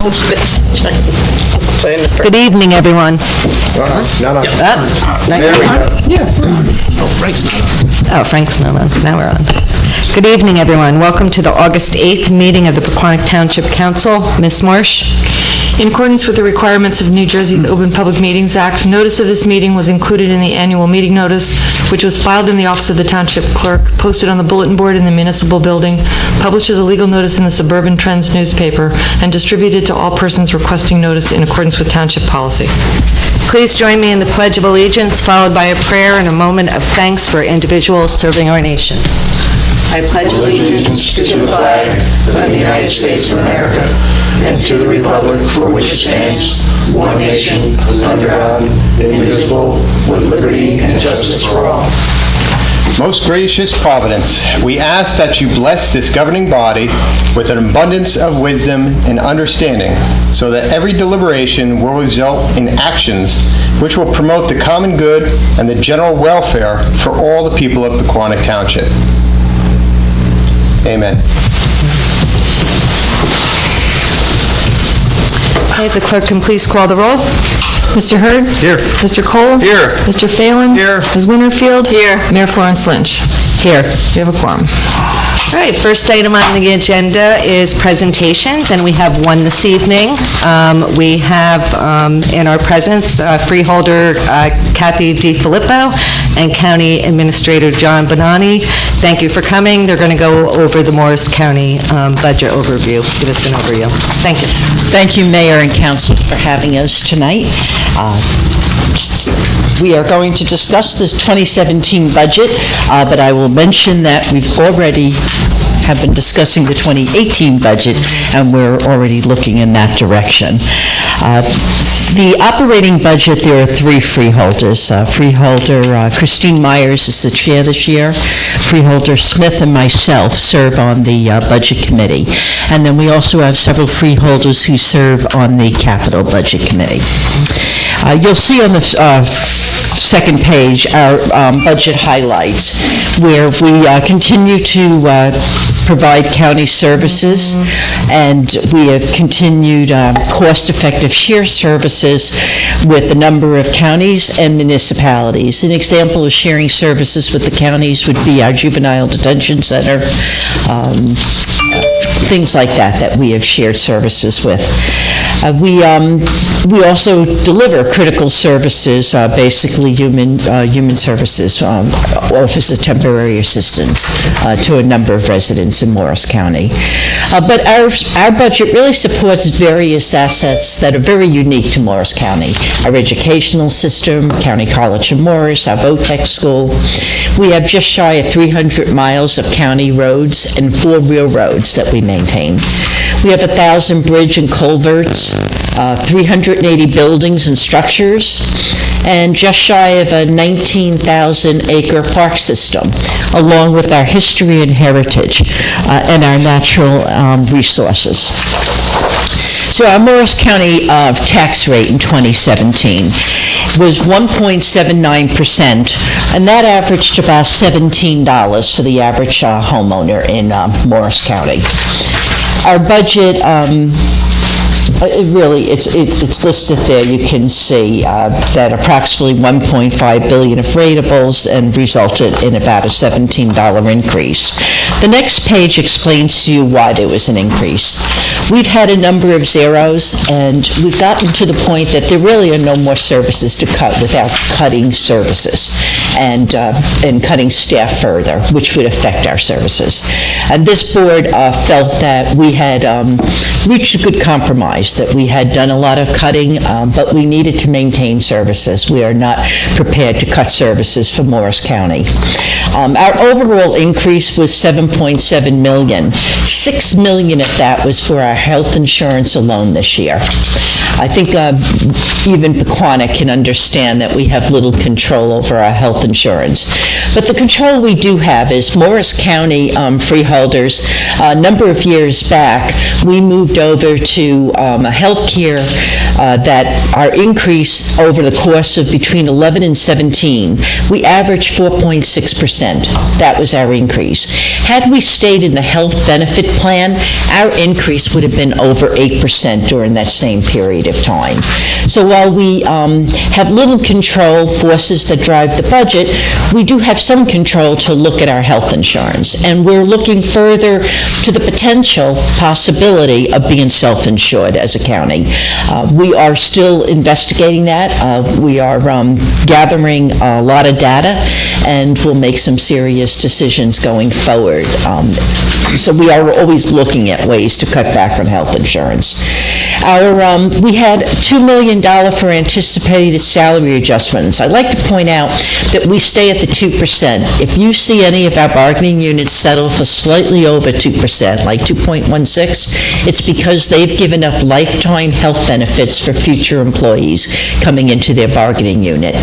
Good evening, everyone. Not on. There we go. Oh, Frank's not on. Oh, Frank's not on. Now we're on. Good evening, everyone. Welcome to the August 8th meeting of the Pequannock Township Council. Ms. Marsh? In accordance with the requirements of New Jersey's Open Public Meetings Act, notice of this meeting was included in the annual meeting notice, which was filed in the office of the Township Clerk, posted on the bulletin board in the municipal building, published as a legal notice in the Suburban Trends newspaper, and distributed to all persons requesting notice in accordance with Township policy. Please join me in the Pledge of Allegiance, followed by a prayer and a moment of thanks for individuals serving our nation. I pledge allegiance to the flag of the United States of America and to the republic for which it stands, one nation, under God, indivisible, with liberty and justice for all. Most gracious Providence, we ask that you bless this governing body with an abundance of wisdom and understanding, so that every deliberation will result in actions which will promote the common good and the general welfare for all the people of Pequannock Township. Amen. Okay, if the clerk can please call the roll. Mr. Hurd? Here. Mr. Cole? Here. Mr. Phelan? Here. Ms. Winterfield? Here. Mayor Florence Lynch? Here. We have a quorum. All right, first item on the agenda is presentations, and we have one this evening. We have in our presence Freeholder Kathy DiFilippo and County Administrator John Bonani. Thank you for coming. They're going to go over the Morris County budget overview. Give us an overview. Thank you. Thank you, Mayor and Council, for having us tonight. We are going to discuss this 2017 budget, but I will mention that we've already have been discussing the 2018 budget, and we're already looking in that direction. The operating budget, there are three freeholders. Freeholder Christine Myers is the chair this year. Freeholder Smith and myself serve on the budget committee. And then we also have several freeholders who serve on the capital budget committee. You'll see on the second page our budget highlights, where we continue to provide county services, and we have continued cost-effective share services with a number of counties and municipalities. An example of sharing services with the counties would be our juvenile detention center, things like that we have shared services with. We also deliver critical services, basically human services, Office of Temporary Assistance to a number of residents in Morris County. But our budget really supports various assets that are very unique to Morris County. Our educational system, County College of Morris, our VOTEC school. We have just shy of 300 miles of county roads and 4 real roads that we maintain. We have 1,000 bridge and culverts, 380 buildings and structures, and just shy of a 19,000-acre park system, along with our history and heritage and our natural resources. So our Morris County tax rate in 2017 was 1.79%, and that averaged about $17 for the average homeowner in Morris County. Our budget, it's listed there. You can see that approximately $1.5 billion of ratables and resulted in about a $17 increase. The next page explains to you why there was an increase. We've had a number of zeros, and we've gotten to the point that there really are no more services to cut without cutting services and cutting staff further, which would affect our services. And this board felt that we had reached a good compromise, that we had done a lot of cutting, but we needed to maintain services. We are not prepared to cut services for Morris County. Our overall increase was $7.7 million. $6 million of that was for our health insurance alone this year. I think even Pequannock can understand that we have little control over our health health insurance. But the control we do have is Morris County freeholders. A number of years back, we moved over to a health care that our increase over the course of between 11 and 17, we averaged 4.6%. That was our increase. Had we stayed in the health benefit plan, our increase would have been over 8% during that same period of time. So while we have little control, forces that drive the budget, we do have some control to look at our health insurance. And we're looking further to the potential possibility of being self-insured as a county. We are still investigating that. We are gathering a lot of data, and we'll make some serious decisions going forward. So we are always looking at ways to cut back on health insurance. We had $2 million for anticipated salary adjustments. I'd like to point out that we stay at the 2%. If you see any of our bargaining units settle for slightly over 2%, like 2.16, it's because they've given up lifetime health benefits for future employees coming into their bargaining unit.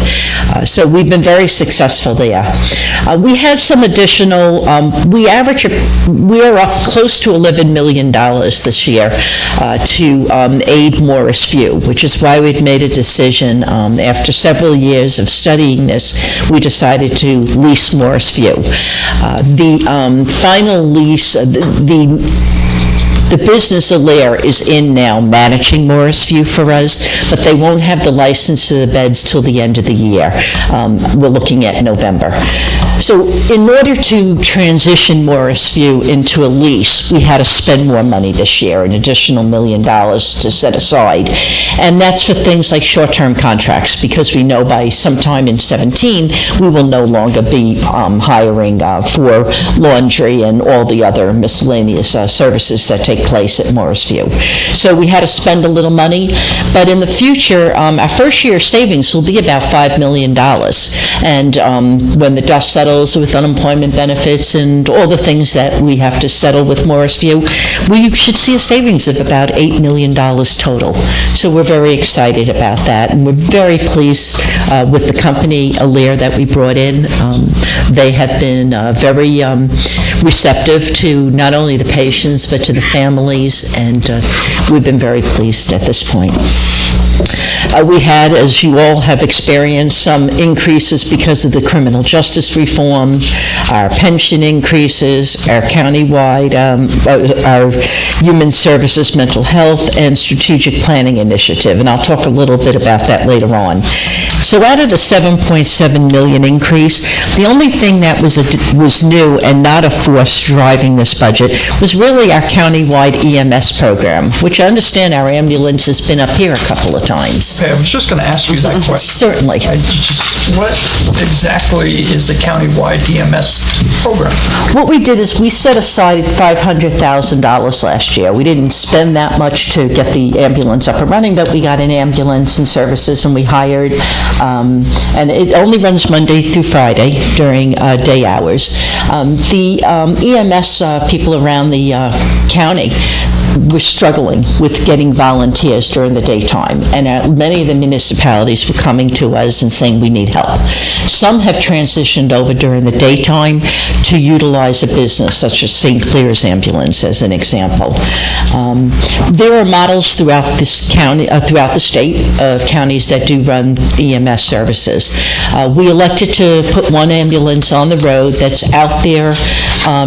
So we've been very successful there. We had some additional, we are up close to $11 million this year to aid Morris View, which is why we've made a decision after several years of studying this, we decided to lease Morris View. The final lease, the business Allaire is in now managing Morris View for us, but they won't have the license to the beds till the end of the year. We're looking at November. So in order to transition Morris View into a lease, we had to spend more money this year, an additional $1 million to set aside. And that's for things like short-term contracts, because we know by sometime in 17, we will no longer be hiring for laundry and all the other miscellaneous services that take place at Morris View. So we had to spend a little money, but in the future, our first year savings will be about $5 million. And when the dust settles with unemployment benefits and all the things that we have to settle with Morris View, we should see a savings of about $8 million total. So we're very excited about that, and we're very pleased with the company Allaire that we brought in. They have been very receptive to not only the patients but to the families, and we've been very pleased at this point. We had, as you all have experienced, some increases because of the criminal justice reform, our pension increases, our countywide, our human services, mental health, and strategic planning initiative, and I'll talk a little bit about that later on. So out of the $7.7 million increase, the only thing that was new and not a force driving this budget was really our countywide EMS program, which I understand our ambulance has been up here a couple of times. Okay, I was just going to ask you that question. Certainly. What exactly is the countywide EMS program? What we did is we set aside $500,000 last year. We didn't spend that much to get the ambulance up and running, but we got an ambulance and services, and we hired, and it only runs Monday through Friday during day hours. The EMS people around the county were struggling with getting volunteers during the daytime, and many of the municipalities were coming to us and saying we need help. Some have transitioned over during the daytime to utilize a business such as St. Clair's Ambulance as an example. There are models throughout this county, throughout the state of counties that do run EMS services. We elected to put one ambulance on the road that's out there,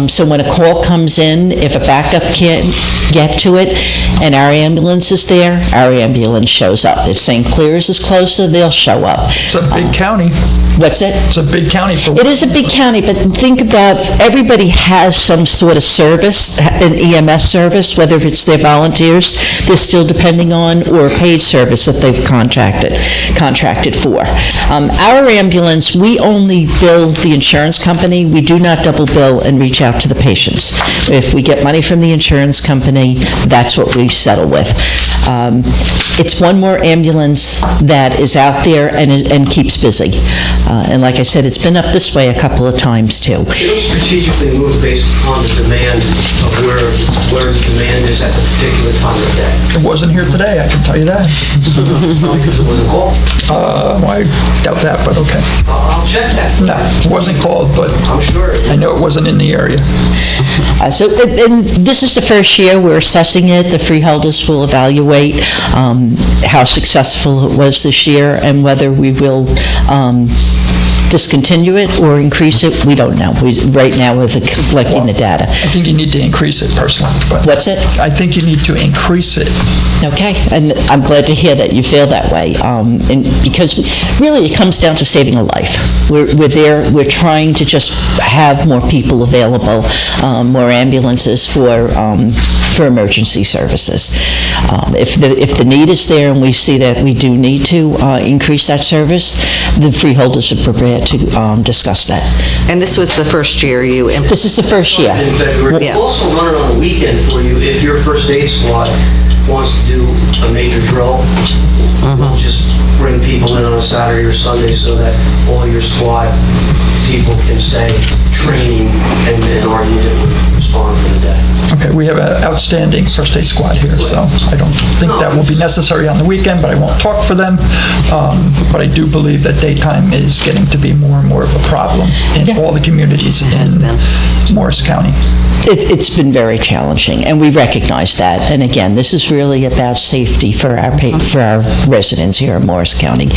so when a call comes in, if a backup can't get to it and our ambulance is there, our ambulance shows up. If St. Clair's is closer, they'll show up. It's a big county. What's it? It's a big county. It is a big county, but think about everybody has some sort of service, an EMS service, whether it's their volunteers they're still depending on, or a paid service that they've contracted for. Our ambulance, we only bill the insurance company. We do not double bill and reach out to the patients. If we get money from the insurance company, that's what we settle with. It's one more ambulance that is out there and keeps busy. And like I said, it's been up this way a couple of times too. It'll strategically move based upon the demand of where the demand is at the particular time of day. It wasn't here today, I can tell you that. Because it wasn't called. I doubt that, but okay. I'll check that. No, it wasn't called, but I'm sure. I know it wasn't in the area. And this is the first year we're assessing it. The freeholders will evaluate how successful it was this year and whether we will discontinue it or increase it. We don't know. Right now we're collecting the data. I think you need to increase it personally. But What's it? I think you need to increase it. Okay, and I'm glad to hear that you feel that way, and because really it comes down to saving a life. We're there, we're trying to just have more people available, more ambulances for emergency services. If the need is there and we see that we do need to increase that service, the freeholders are prepared to discuss that. And this was the first year you implemented? This is the first year. In February. Yeah. We'll also run it on a weekend for you if your first aid squad wants to do a major drill. We'll just bring people in on a Saturday or Sunday so that all your squad people can stay training and our unit will respond for the day. Okay, we have an outstanding first aid squad here, so I don't think that will be necessary on the weekend, but I won't talk for them. But I do believe that daytime is getting to be more and more of a problem in all the communities in Morris County. It's been very challenging, and we recognize that. And again, this is really about safety for our residents here in Morris County.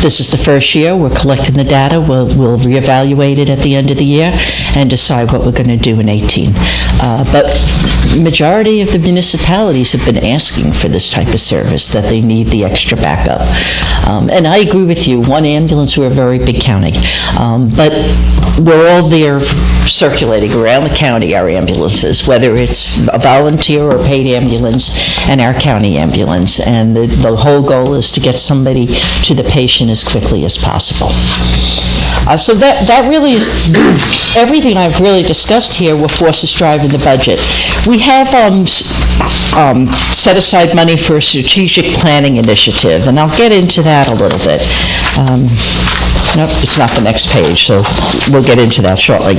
This is the first year. We're collecting the data. We'll reevaluate it at the end of the year and decide what we're going to do in 18. But majority of the municipalities have been asking for this type of service, that they need the extra backup. And I agree with you. One ambulance, we're a very big county. But we're all there circulating around the county, our ambulances, whether it's a volunteer or paid ambulance and our county ambulance. And the whole goal is to get somebody to the patient as quickly as possible. So that really is everything I've really discussed here were forces driving the budget. We have set aside money for a strategic planning initiative, and I'll get into that a little bit. Nope, it's not the next page, so we'll get into that shortly.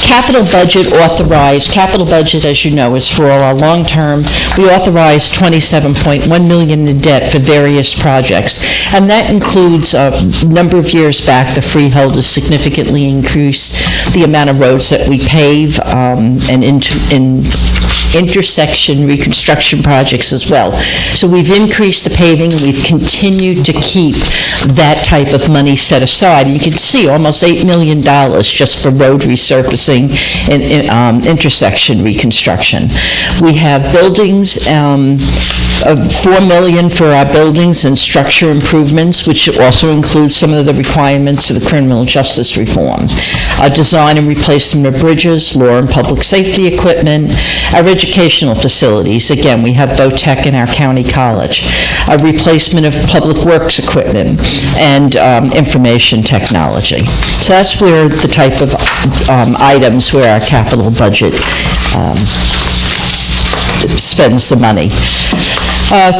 Capital budget authorized. Capital budget, as you know, is for our long-term. We authorized $27.1 million in debt for various projects, and that includes a number of years back, the freeholders significantly increased the amount of roads that we pave and intersection reconstruction projects as well. So we've increased the paving, and we've continued to keep that type of money set aside. You can see almost $8 million just for road resurfacing and intersection reconstruction. We have buildings, $4 million for our buildings and structure improvements, which also includes some of the requirements for the criminal justice reform. Design and replacement of bridges, law and public safety equipment, our educational facilities. Again, we have VOTEC in our county college. A replacement of public works equipment and information technology. So that's where the type of items where our capital budget spends the money.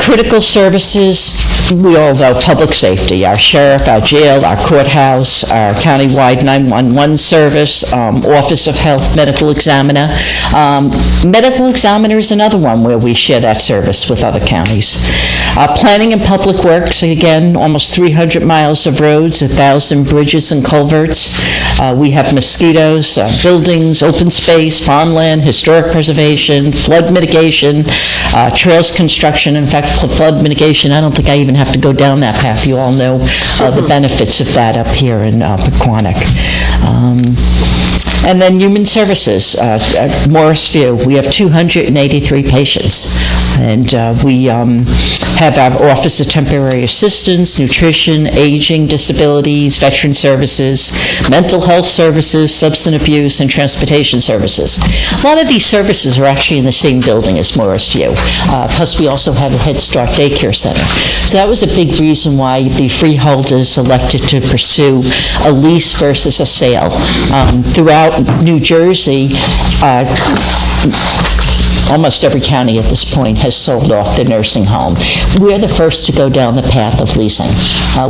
Critical services, we all know public safety, our sheriff, our jail, our courthouse, our countywide 911 service, Office of Health Medical Examiner. Medical Examiner is another one where we share that service with other counties. Planning and Public Works, again, almost 300 miles of roads, 1,000 bridges and culverts. We have mosquitoes, buildings, open space, farmland, historic preservation, flood mitigation, trails construction. In fact, flood mitigation, I don't think I even have to go down that path. You all know the benefits of that up here in Pequannock. And then Human Services, Morrisview, we have 283 patients. And we have our Office of Temporary Assistance, Nutrition, Aging, Disabilities, Veteran Services, Mental Health Services, Substance Abuse, and Transportation Services. A lot of these services are actually in the same building as Morrisview. Plus, we also have a Head Start Daycare Center. So that was a big reason why the freeholders elected to pursue a lease versus a sale. Throughout New Jersey, almost every county at this point has sold off their nursing home. We're the first to go down the path of leasing.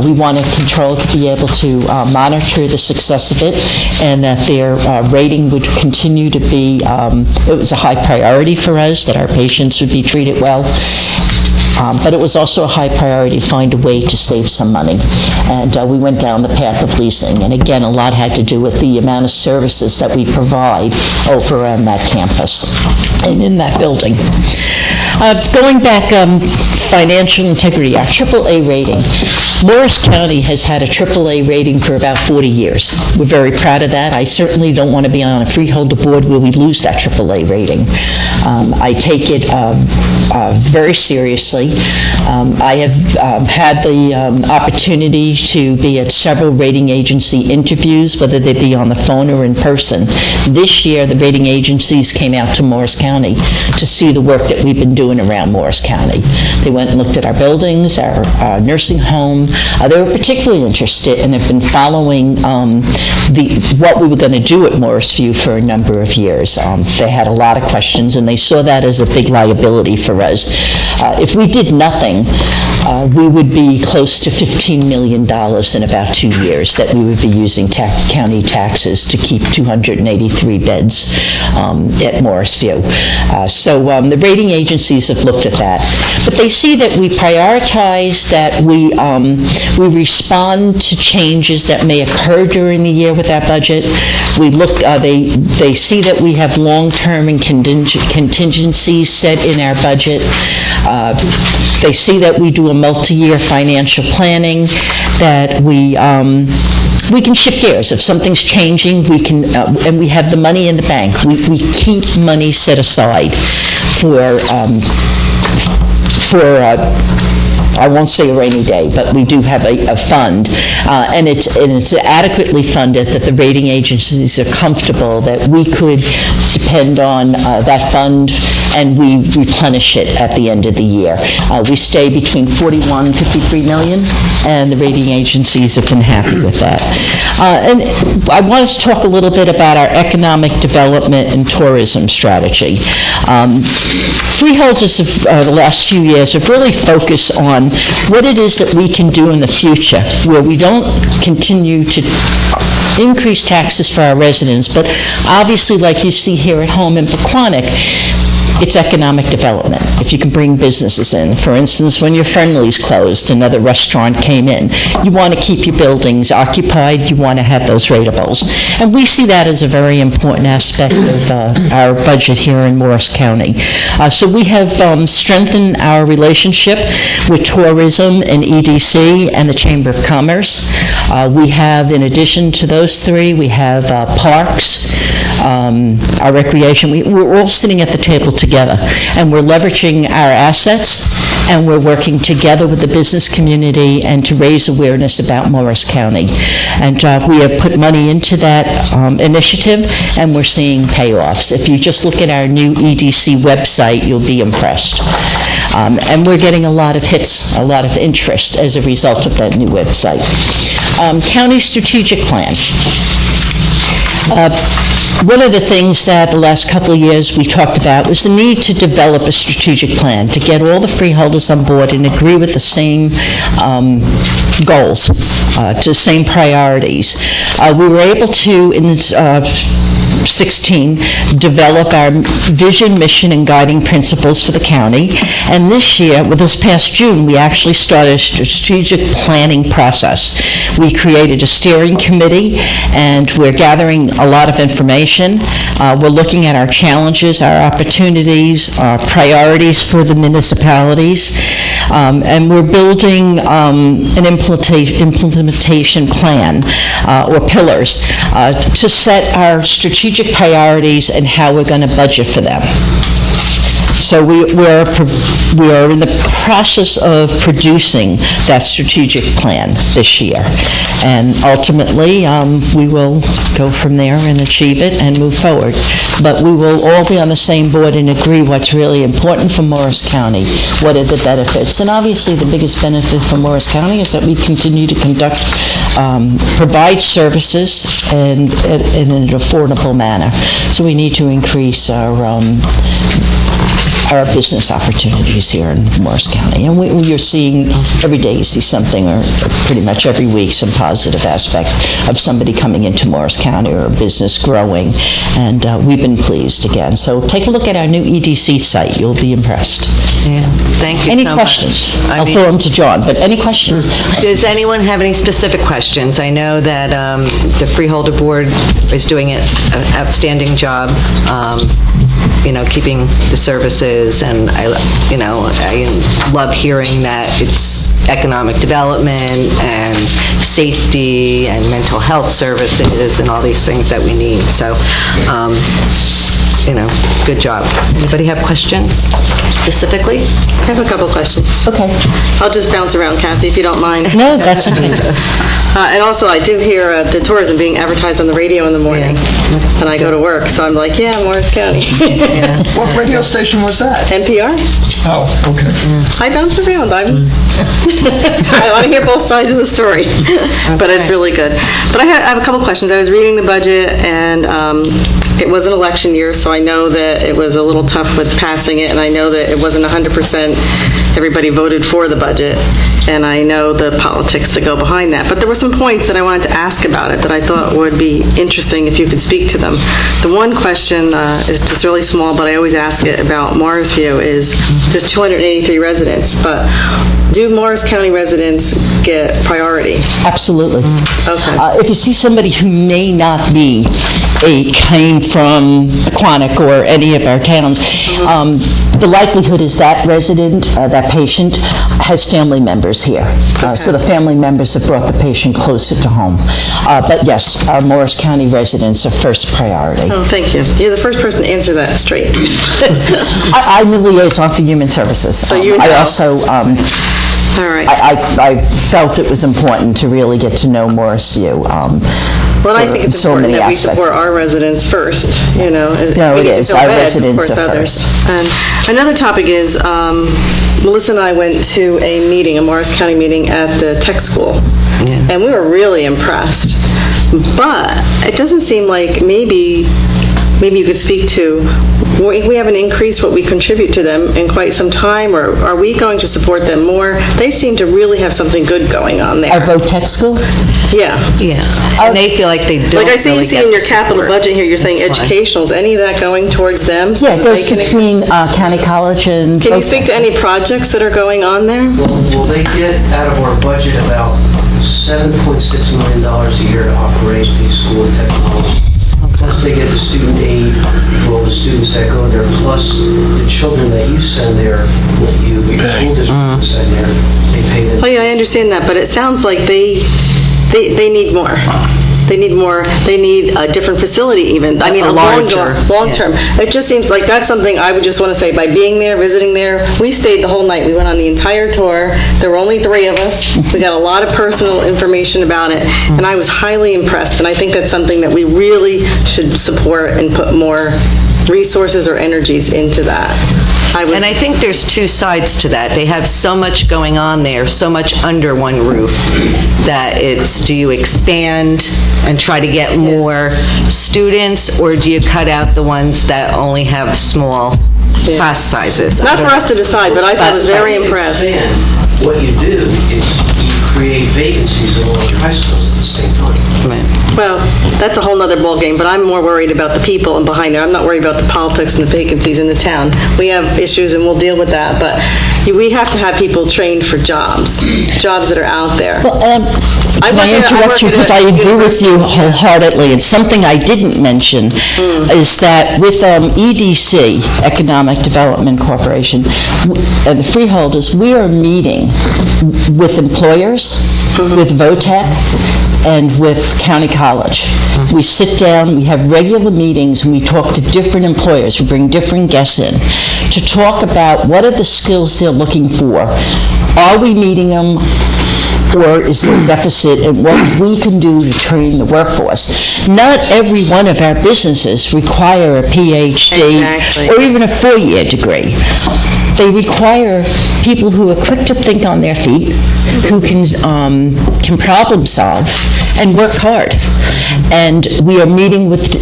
We wanted control to be able to monitor the success of it, and that their rating would continue to be, it was a high priority for us that our patients would be treated well. But it was also a high priority to find a way to save some money. And we went down the path of leasing. And again, a lot had to do with the amount of services that we provide over on that campus and in that building. Going back, financial integrity, our AAA rating. Morris County has had a AAA rating for about 40 years. We're very proud of that. I certainly don't want to be on a freeholder board where we lose that AAA rating. I take it very seriously. I have had the opportunity to be at several rating agency interviews, whether they be on the phone or in person. This year, the rating agencies came out to Morris County to see the work that we've been doing around Morris County. They went and looked at our buildings, our nursing home. They were particularly interested and have been following what we were going to do at Morrisview for a number of years. They had a lot of questions, and they saw that as a big liability for us. If we did nothing, we would be close to $15 million in about 2 years that we would be using county taxes to keep 283 beds at Morrisview. So the rating agencies have looked at that. But they see that we prioritize, that we respond to changes that may occur during the year with our budget. We look, they see that we have long-term and contingencies set in our budget. They see that we do a multi-year financial planning, that we can shift gears. If something's changing, we can, and we have the money in the bank. We keep money set aside for I won't say a rainy day, but we do have a fund, and it's adequately funded that the rating agencies are comfortable that we could depend on that fund, and we replenish it at the end of the year. We stay between 41 and 53 million, and the rating agencies have been happy with that. And I wanted to talk a little bit about our economic development and tourism strategy. Freeholders of the last few years have really focused on what it is that we can do in the future, where we don't continue to increase taxes for our residents, but obviously, like you see here at home in Pequannock, it's economic development. If you can bring businesses in, for instance, when your Friendly's closed, another restaurant came in, you want to keep your buildings occupied, you want to have those ratables. And we see that as a very important aspect of our budget here in Morris County. So we have strengthened our relationship with tourism and EDC and the Chamber of Commerce. We have, in addition to those three, we have parks, our recreation. We're all sitting at the table together, and we're leveraging our assets, and we're working together with the business community and to raise awareness about Morris County. And we have put money into that initiative, and we're seeing payoffs. If you just look at our new EDC website, you'll be impressed. And we're getting a lot of hits, a lot of interest as a result of that new website. County strategic plan. One of the things that the last couple of years we talked about was the need to develop a strategic plan, to get all the freeholders on board and agree with the same goals, to the same priorities. We were able to, in 16, develop our vision, mission, and guiding principles for the county. And this year, this past June, we actually started a strategic planning process. We created a steering committee, and we're gathering a lot of information. We're looking at our challenges, our opportunities, our priorities for the municipalities, and we're building an implementation plan, or pillars, to set our strategic priorities and how we're going to budget for them. So we are in the process of producing that strategic plan this year. And ultimately, we will go from there and achieve it and move forward. But we will all be on the same board and agree what's really important for Morris County, what are the benefits. And obviously, the biggest benefit for Morris County is that we continue to provide services in an affordable manner. So we need to increase our our business opportunities here in Morris County. And you're seeing, every day you see something, or pretty much every week, some positive aspect of somebody coming into Morris County or a business growing, and we've been pleased again. So take a look at our new EDC site. You'll be impressed. Yeah, thank you Any so questions? much. I'll throw them to John, but any questions? Does anyone have any specific questions? I know that the Freeholder Board is doing an outstanding job, keeping the services, and I love hearing that it's economic development and safety and mental health services and all these things that we need. So, good job. Anybody have questions specifically? I have a couple questions. Okay. I'll just bounce around, Kathy, if you don't mind. No, that's okay. And also, I do hear the tourism being advertised on the radio in the morning, and I go to work, so I'm like, yeah, Morris County. What radio station was that? NPR? Oh, okay. I bounce around. I want to hear both sides of the story, but it's really good. But I have a couple questions. I was reading the budget, and it was an election year, so I know that it was a little tough with passing it, and I know that it wasn't 100% everybody voted for the budget, and I know the politics that go behind that. But there were some points that I wanted to ask about it that I thought would be interesting if you could speak to them. The one question is just really small, but I always ask it about Morrisview is there's 283 residents, but do Morris County residents get priority? Absolutely. Okay. If you see somebody who may not came from Pequannock or any of our towns, the likelihood is that resident, that patient, has family members here. So the family members have brought the patient closer to home. But yes, our Morris County residents are first priority. Oh, thank you. You're the first person to answer that straight. I'm the liaison for Human Services. So you know. I also... All right. I felt it was important to really get to know Morrisview. Well, I think it's important that we support our residents first, No, it is. Our residents are first. And another topic is, Melissa and I went to a Morris County meeting at the tech school, and we were really impressed. But it doesn't seem like maybe you could speak to, we haven't increased what we contribute to them in quite some time, or are we going to support them more? They seem to really have something good going on there. Our Vote Tech School? Yeah. Yeah, and they feel like they don't Like I see really you see get in your the capital support. budget here, you're saying That's fine. educational. Is any of that going towards them? Yeah, it goes between County College and... Can you speak to any projects that are going on there? Well, they get out of our budget about $7.6 million a year to operate the school and technology. Plus they get the student aid for all the students that go there, plus the children that you send there, your school district send there, they pay them. Oh yeah, I understand that, but it sounds like they need more. They need more. They need a different facility even. I mean, A larger, long term. It just seems like that's something I would just want to say, by being there, visiting there, we stayed the whole night. We went on the entire tour. There were only 3 of us. We got a lot of personal information about it, and I was highly impressed, and I think that's something that we really should support and put more resources or energies into that. And I think there's 2 sides to that. They have so much going on there, so much under one roof, that it's, do you expand and try to get more students, or do you cut out the ones that only have small class sizes? Not for us to decide, but I thought I was very impressed. What you do is you create vacancies in all your high schools at the same time. Well, that's a whole nother ballgame, but I'm more worried about the people and behind there. I'm not worried about the politics and the vacancies in the town. We have issues and we'll deal with that, but we have to have people trained for jobs that are out there. Well, can I interrupt you, because I agree with you wholeheartedly, and something I didn't mention is that with EDC, Economic Development Corporation, and the freeholders, we are meeting with employers, with VOTEC, and with County College. We sit down, we have regular meetings, and we talk to different employers. We bring different guests in to talk about what are the skills they're looking for. Are we meeting them, or is there a deficit, and what we can do to train the workforce? Not every one of our businesses require a PhD or even a 4-year degree. They require people who are quick to think on their feet, who can problem solve, and work hard. And we are meeting with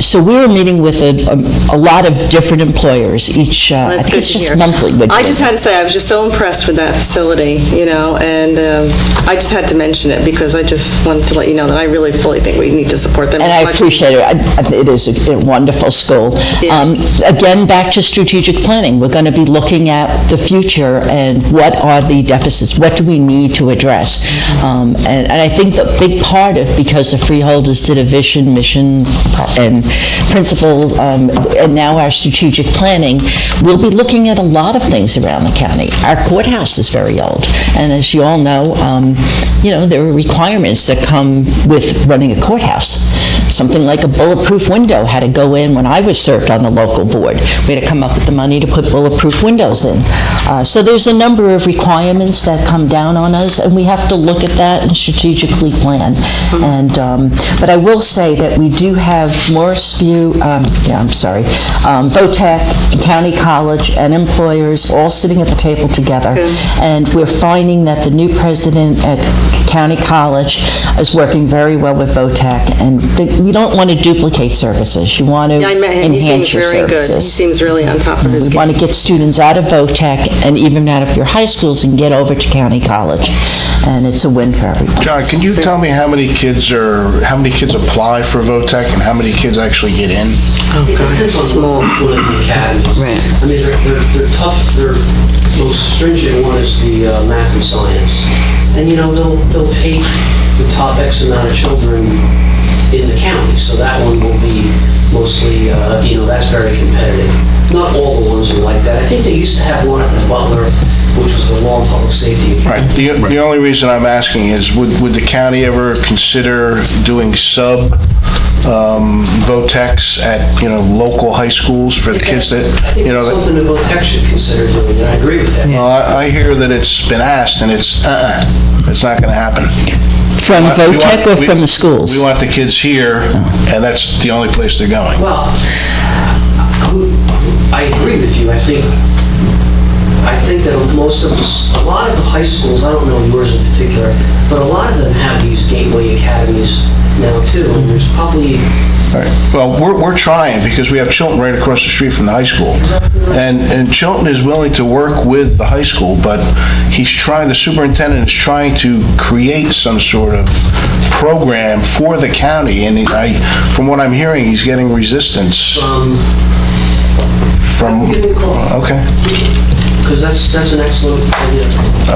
a lot of different employers each, I That's think good it's to just hear. monthly. I just had to say, I was just so impressed with that facility, and I just had to mention it because I just wanted to let you know that I really fully think we need to support them. And as I much. appreciate it. It is a wonderful school. Yeah. Again, back to strategic planning. We're going to be looking at the future and what are the deficits? What do we need to address? And I think the big part of, because the freeholders did a vision, mission, and principle, and now our strategic planning, we'll be looking at a lot of things around the county. Our courthouse is very old. And as you all know, there are requirements that come with running a courthouse. Something like a bulletproof window had to go in when I was served on the local board. We had to come up with the money to put bulletproof windows in. So there's a number of requirements that come down on us, and we have to look at that and strategically plan. And but I will say that we do have VOTEC, County College, and employers all sitting at the table together. And we're finding that the new president at County College is working very well with VOTEC, and we don't want to duplicate services. You want to Yeah, I met him. He enhance seems your very services. good. He seems really on top of his We game. want to get students out of VOTEC and even out of your high schools and get over to County College, and it's a win for everyone. John, can you tell me how many kids apply for VOTEC and how many kids actually get in? It depends on Small. one of the academies. Right. I mean, they're tough. Their most stringent one is the math and science. And, they'll take the top X amount of children in the county. So that one will be mostly, that's very competitive. Not all the ones are like that. I think they used to have one at Butler, which was the Law and Public Safety Academy. Right. The only reason I'm asking is, would the county ever consider doing VOTECs at, local high schools for the kids that, I think it's something that VOTEC should consider doing, and I agree with that. Well, I hear that it's been asked, and it's not going to happen. From We VOTEC want- or from the schools? We want the kids here, and that's the only place they're going. Well, I agree with you. I think that a lot of the high schools, I don't know yours in particular, but a lot of them have these gateway academies now too, and there's probably... All right. Well, we're trying, because we have Chilton right across the street from the high school. And Chilton is willing to work with the high school, but the superintendent is trying to create some sort of program for the county, and from what I'm hearing, he's getting resistance from... Give me a call. Okay, Because that's an excellent idea.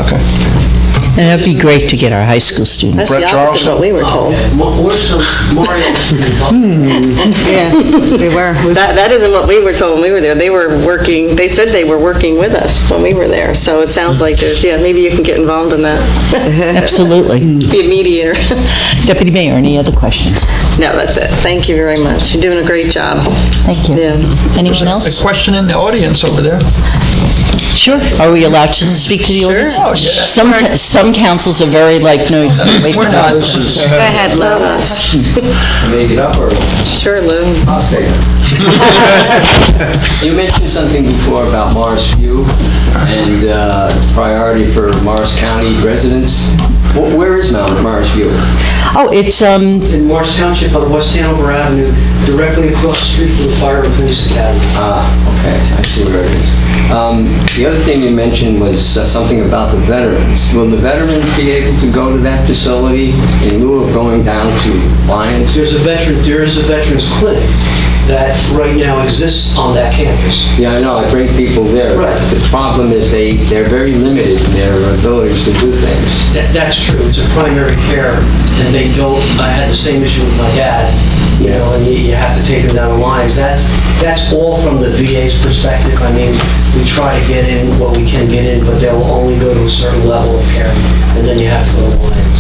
okay. And that'd be great to get our high school students. That's the opposite of what we were told. Mario. Yeah, we were. That isn't what we were told when we were there. They said they were working with us when we were there. So it sounds like maybe you can get involved in that. Absolutely. Be a mediator. Deputy Mayor, any other questions? No, that's it. Thank you very much. You're doing a great job. Thank you. Yeah. Anyone A else? question in the audience over there. Sure. Are we allowed to speak to the audience? Oh, yeah. Some councils are very no, wait for We're not. us. Go ahead, Lou. Make it up, or Sure, Lou. I'll say it. You mentioned something before about Morris View and priority for Morris County residents. Where is Morris View? Oh, it's, In Morris Township on West Hanover Avenue, directly across the street from the Fire and Police Academy. Okay, so I see where it is. The other thing you mentioned was something about the veterans. Will the veterans be able to go to that facility in lieu of going down to Lyons? There is a veterans clinic that right now exists on that campus. Yeah, I know, I bring people there. Right. The problem is they're very limited in their abilities to do things. That's true. It's a primary care, and they don't. I had the same issue with my dad. And you have to take them down the lines. That's all from the VA's perspective. I mean, we try to get in what we can get in, but they'll only go to a certain level of care, and then you have to go to Lyons.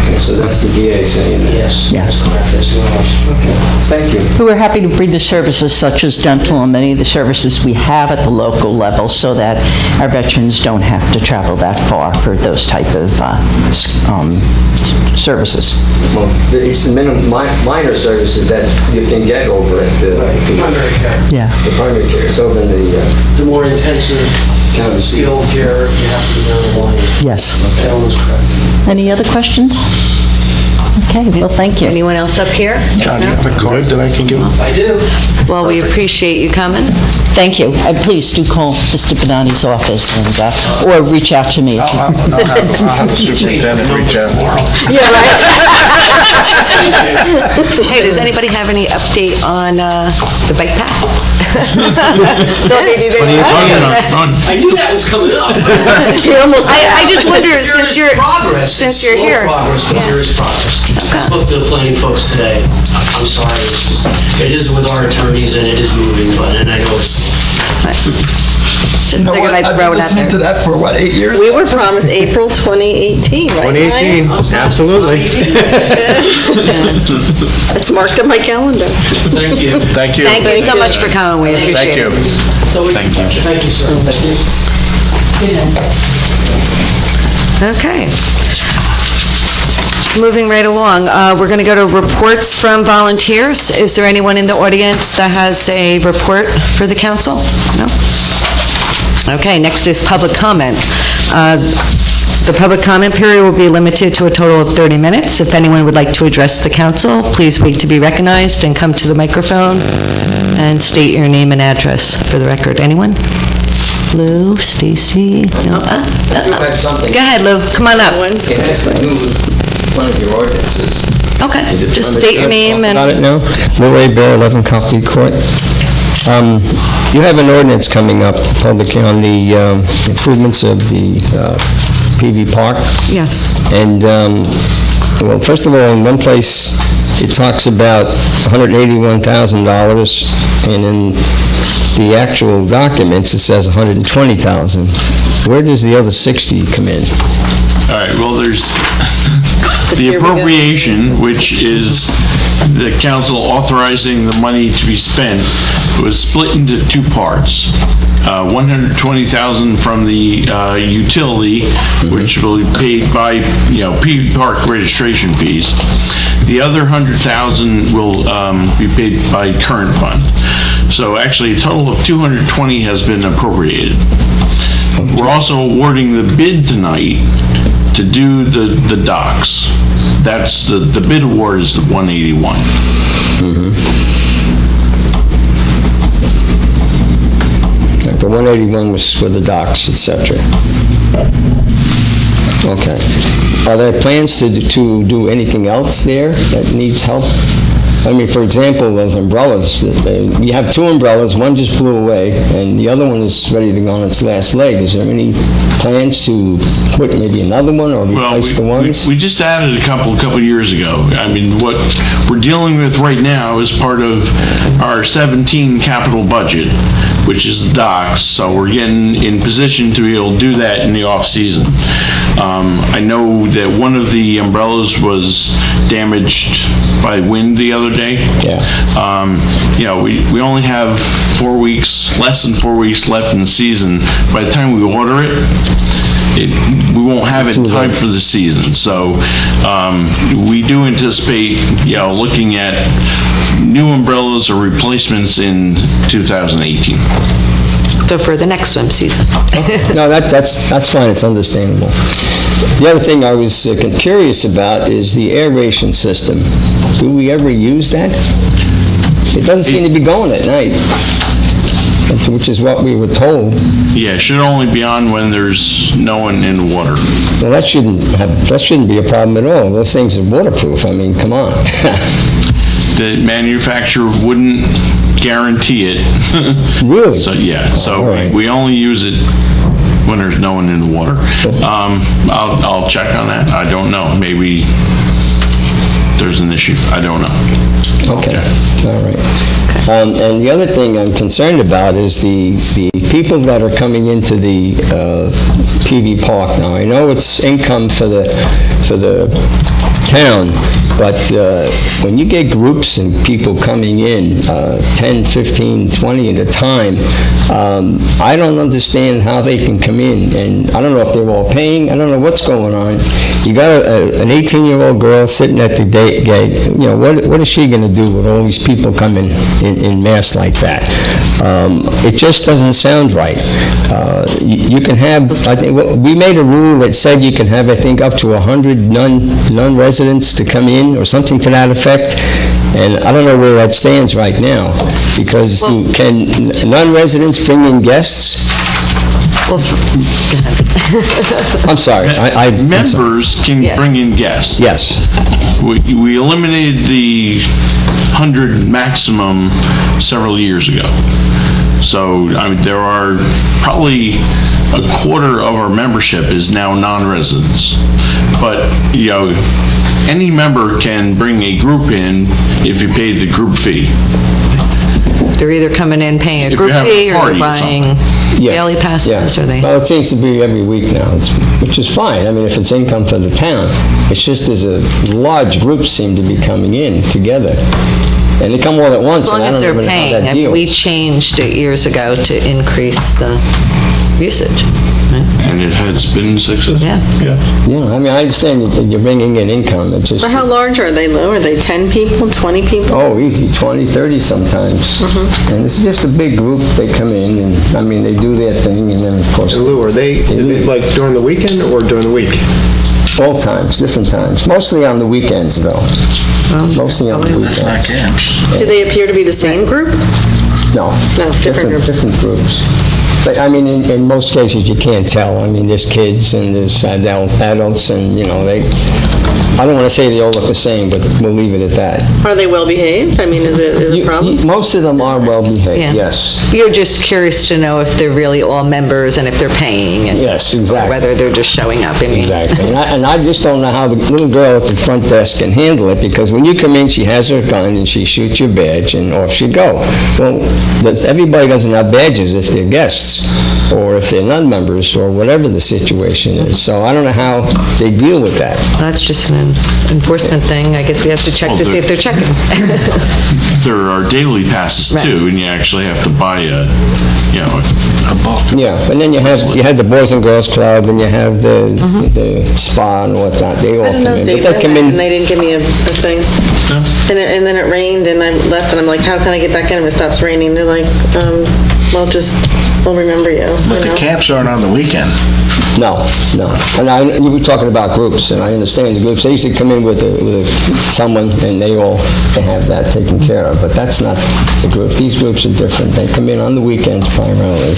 Okay, so that's the VA saying that? Yes, Yeah. that's correct. That's the ours. Okay, thank you. we're happy to bring the services such as dental and many of the services we have at the local level so that our veterans don't have to travel that far for those type of services. Well, it's the minor services that you can get over at the Primary care. Yeah. primary care. It's over in The more intensive county seat. skilled care, you have to go down the Lyons. Yes. That one is correct. Any other questions? Okay, well, thank you. Anyone else up here? John, do you have a card that I can give him? I do. Well, we appreciate you coming. Thank you. And please do call Mr. Benani's office and, or reach out to me. I'll have the superintendent reach out. Hey, does anybody have any update on the bike path? I knew that was coming up. I just wonder, since you're Progress. since It's you're slow here. progress, but there is progress. I spoke to the planning folks today. I'm sorry, it is with our attorneys and it is moving, and I know it's... Just You know figured what? I'd I've throw been it out listening to there. that for, 8 years? We were promised April 2018, right? 2018, absolutely. It's marked on my calendar. Thank you. Thank you. Thank you so much for coming. We appreciate Thank you. it. It's always a pleasure. Thank you, sir. Okay. Moving right along, we're going to go to reports from volunteers. Is there anyone in the audience that has a report for the council? No? Okay, next is public comment. The public comment period will be limited to a total of 30 minutes. If anyone would like to address the council, please wait to be recognized and come to the microphone and state your name and address for the record. Anyone? Lou, Stacy? No? I do have something. Go ahead, Lou. Come on up. It has to do with one of your ordinances. Okay, just state your name and... Got it now? Ray Bear, 11 Copley Court. You have an ordinance coming up, public, on the improvements of the PV Park. Yes. And, well, first of all, in one place, it talks about $181,000, and in the actual documents, it says $120,000. Where does the other 60 come in? All right, well, there's the appropriation, which is the council authorizing the money to be spent, was split into two parts. $120,000 from the utility, which will be paid by, PV Park registration fees. The other $100,000 will be paid by current fund. So actually, a total of $220,000 has been appropriated. We're also awarding the bid tonight to do the docks. That's the bid award is the $181,000. The 181 was for the docks, etc. Okay. Are there plans to do anything else there that needs help? I mean, for example, those umbrellas, you have two umbrellas, one just blew away, and the other one is ready to go on its last leg. Is there any plans to put maybe another one or replace the ones? We just added a couple years ago. I mean, what we're dealing with right now is part of our 17 capital budget, which is the docks, so we're getting in position to be able to do that in the off-season. I know that one of the umbrellas was damaged by wind the other day. Yeah. We only have 4 weeks, less than 4 weeks left in the season. By the time we order it, we won't have it in time for the season. So we do anticipate, looking at new umbrellas or replacements in 2018. So for the next swim season. No, that's fine, it's understandable. The other thing I was curious about is the aeration system. Do we ever use that? It doesn't seem to be going at night, which is what we were told. Yeah, it should only be on when there's no one in the water. Well, that shouldn't be a problem at all. Those things are waterproof. I mean, come on. The manufacturer wouldn't guarantee it. Really? So, yeah, so All right. we only use it when there's no one in the water. I'll check on that. I don't know. Maybe there's an issue. I don't know. Okay, all right. And the other thing I'm concerned about is the people that are coming into the PV Park now. I know it's income for the town, but when you get groups and people coming in, 10, 15, 20 at a time, I don't understand how they can come in, and I don't know if they're all paying, I don't know what's going on. You got an 18-year-old girl sitting at the gate, you know, what is she going to do with all these people coming in mass like that? It just doesn't sound right. You can have, I think, we made a rule that said you can have, I think, up to 100 non-residents to come in, or something to that effect, and I don't know where that stands right now, because can non-residents bring in guests? I'm sorry. Members can bring in guests. Yes. We eliminated the 100 maximum several years ago. So, I mean, there are probably a quarter of our membership is now non-residents. But, you know, any member can bring a group in if you pay the group fee. They're either coming in paying a If group you have a fee, or party they're or buying daily passes, or they... Well, it seems to be every week now, which is fine. I mean, if it's income for the town. It's just there's a large groups seem to be coming in together. And they come all at once, As long and I as don't they're know how paying, that and deals. we changed it years ago to increase the usage. And it has been successful. Yeah. Yeah, I mean, I understand you're bringing in income, it's just... But how large are they, Lou? Are they 10 people, 20 people? Oh, easy, 20, 30 sometimes. And it's just a big group, they come in, and, I mean, they do their thing, and then, of course... Lou, are they like during the weekend or during the week? All times, different times. Mostly on the weekends, though. Mostly on the weekends. Do they appear to be the same group? No. No, different groups. Different groups. But, I mean, in most cases, you can't tell. I mean, there's kids and there's adults, and, you know, I don't want to say they all look the same, but we'll leave it at that. Are they well behaved? I mean, is it a problem? Most of them are well behaved, yes. You're just curious to know if they're really all members and if they're paying, and Yes, exactly. or whether they're just showing up. I mean. Exactly. And I just don't know how the little girl at the front desk can handle it, because when you come in, she has her gun and she shoots your badge and off you go. Well, everybody doesn't have badges if they're guests, or if they're non-members, or whatever the situation is. So I don't know how they deal with that. That's just an enforcement thing. I guess we have to check to see if they're checking. There are daily passes too, and you actually have to buy a book. Yeah, and then you have the Boys and Girls Club, and you have the spa and whatnot. They all I don't come know, in. Dave, But they come in. and they didn't give me a thing. And then it rained, and I left, and I'm like, how can I get back in if it stops raining? They're like, we'll remember you. But the camps aren't on the weekend. No. And you were talking about groups, and I understand the groups. They usually come in with someone, and they have that taken care of. But that's not the group. These groups are different. They come in on the weekends primarily.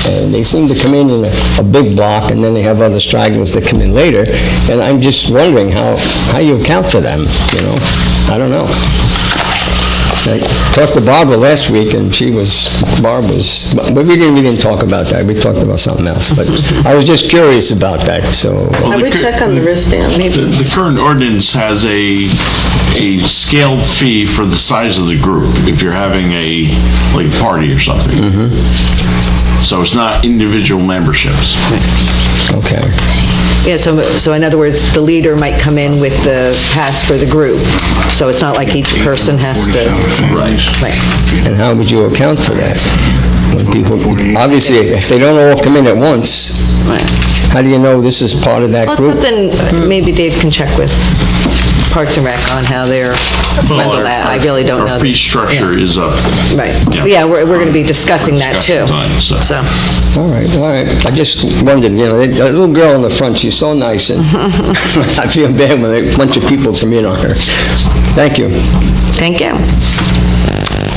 And they seem to come in a big block, and then they have other stragglers that come in later. And I'm just wondering how you account for them, you know? I don't know. I talked to Barbara last week, and but we didn't talk about that. We talked about something else. But I was just curious about that, so. I would check on the wristband. The current ordinance has a scaled fee for the size of the group if you're having a party or something. So it's not individual memberships. Okay. Yeah, so in other words, the leader might come in with the pass for the group, so it's not like each person has to... Right. And how would you account for that? When people, obviously, if they don't all come in at once, how do you know this is part of that Well, group? it's something maybe Dave can check with Parks and Rec on how they're handle that. I really don't know. Our fee structure is up. Right. Yeah, we're going to be discussing that too. So. All right. I just wondered, you know, that little girl in the front, she's so nice, and I feel bad when a bunch of people come in on her. Thank you. Thank you.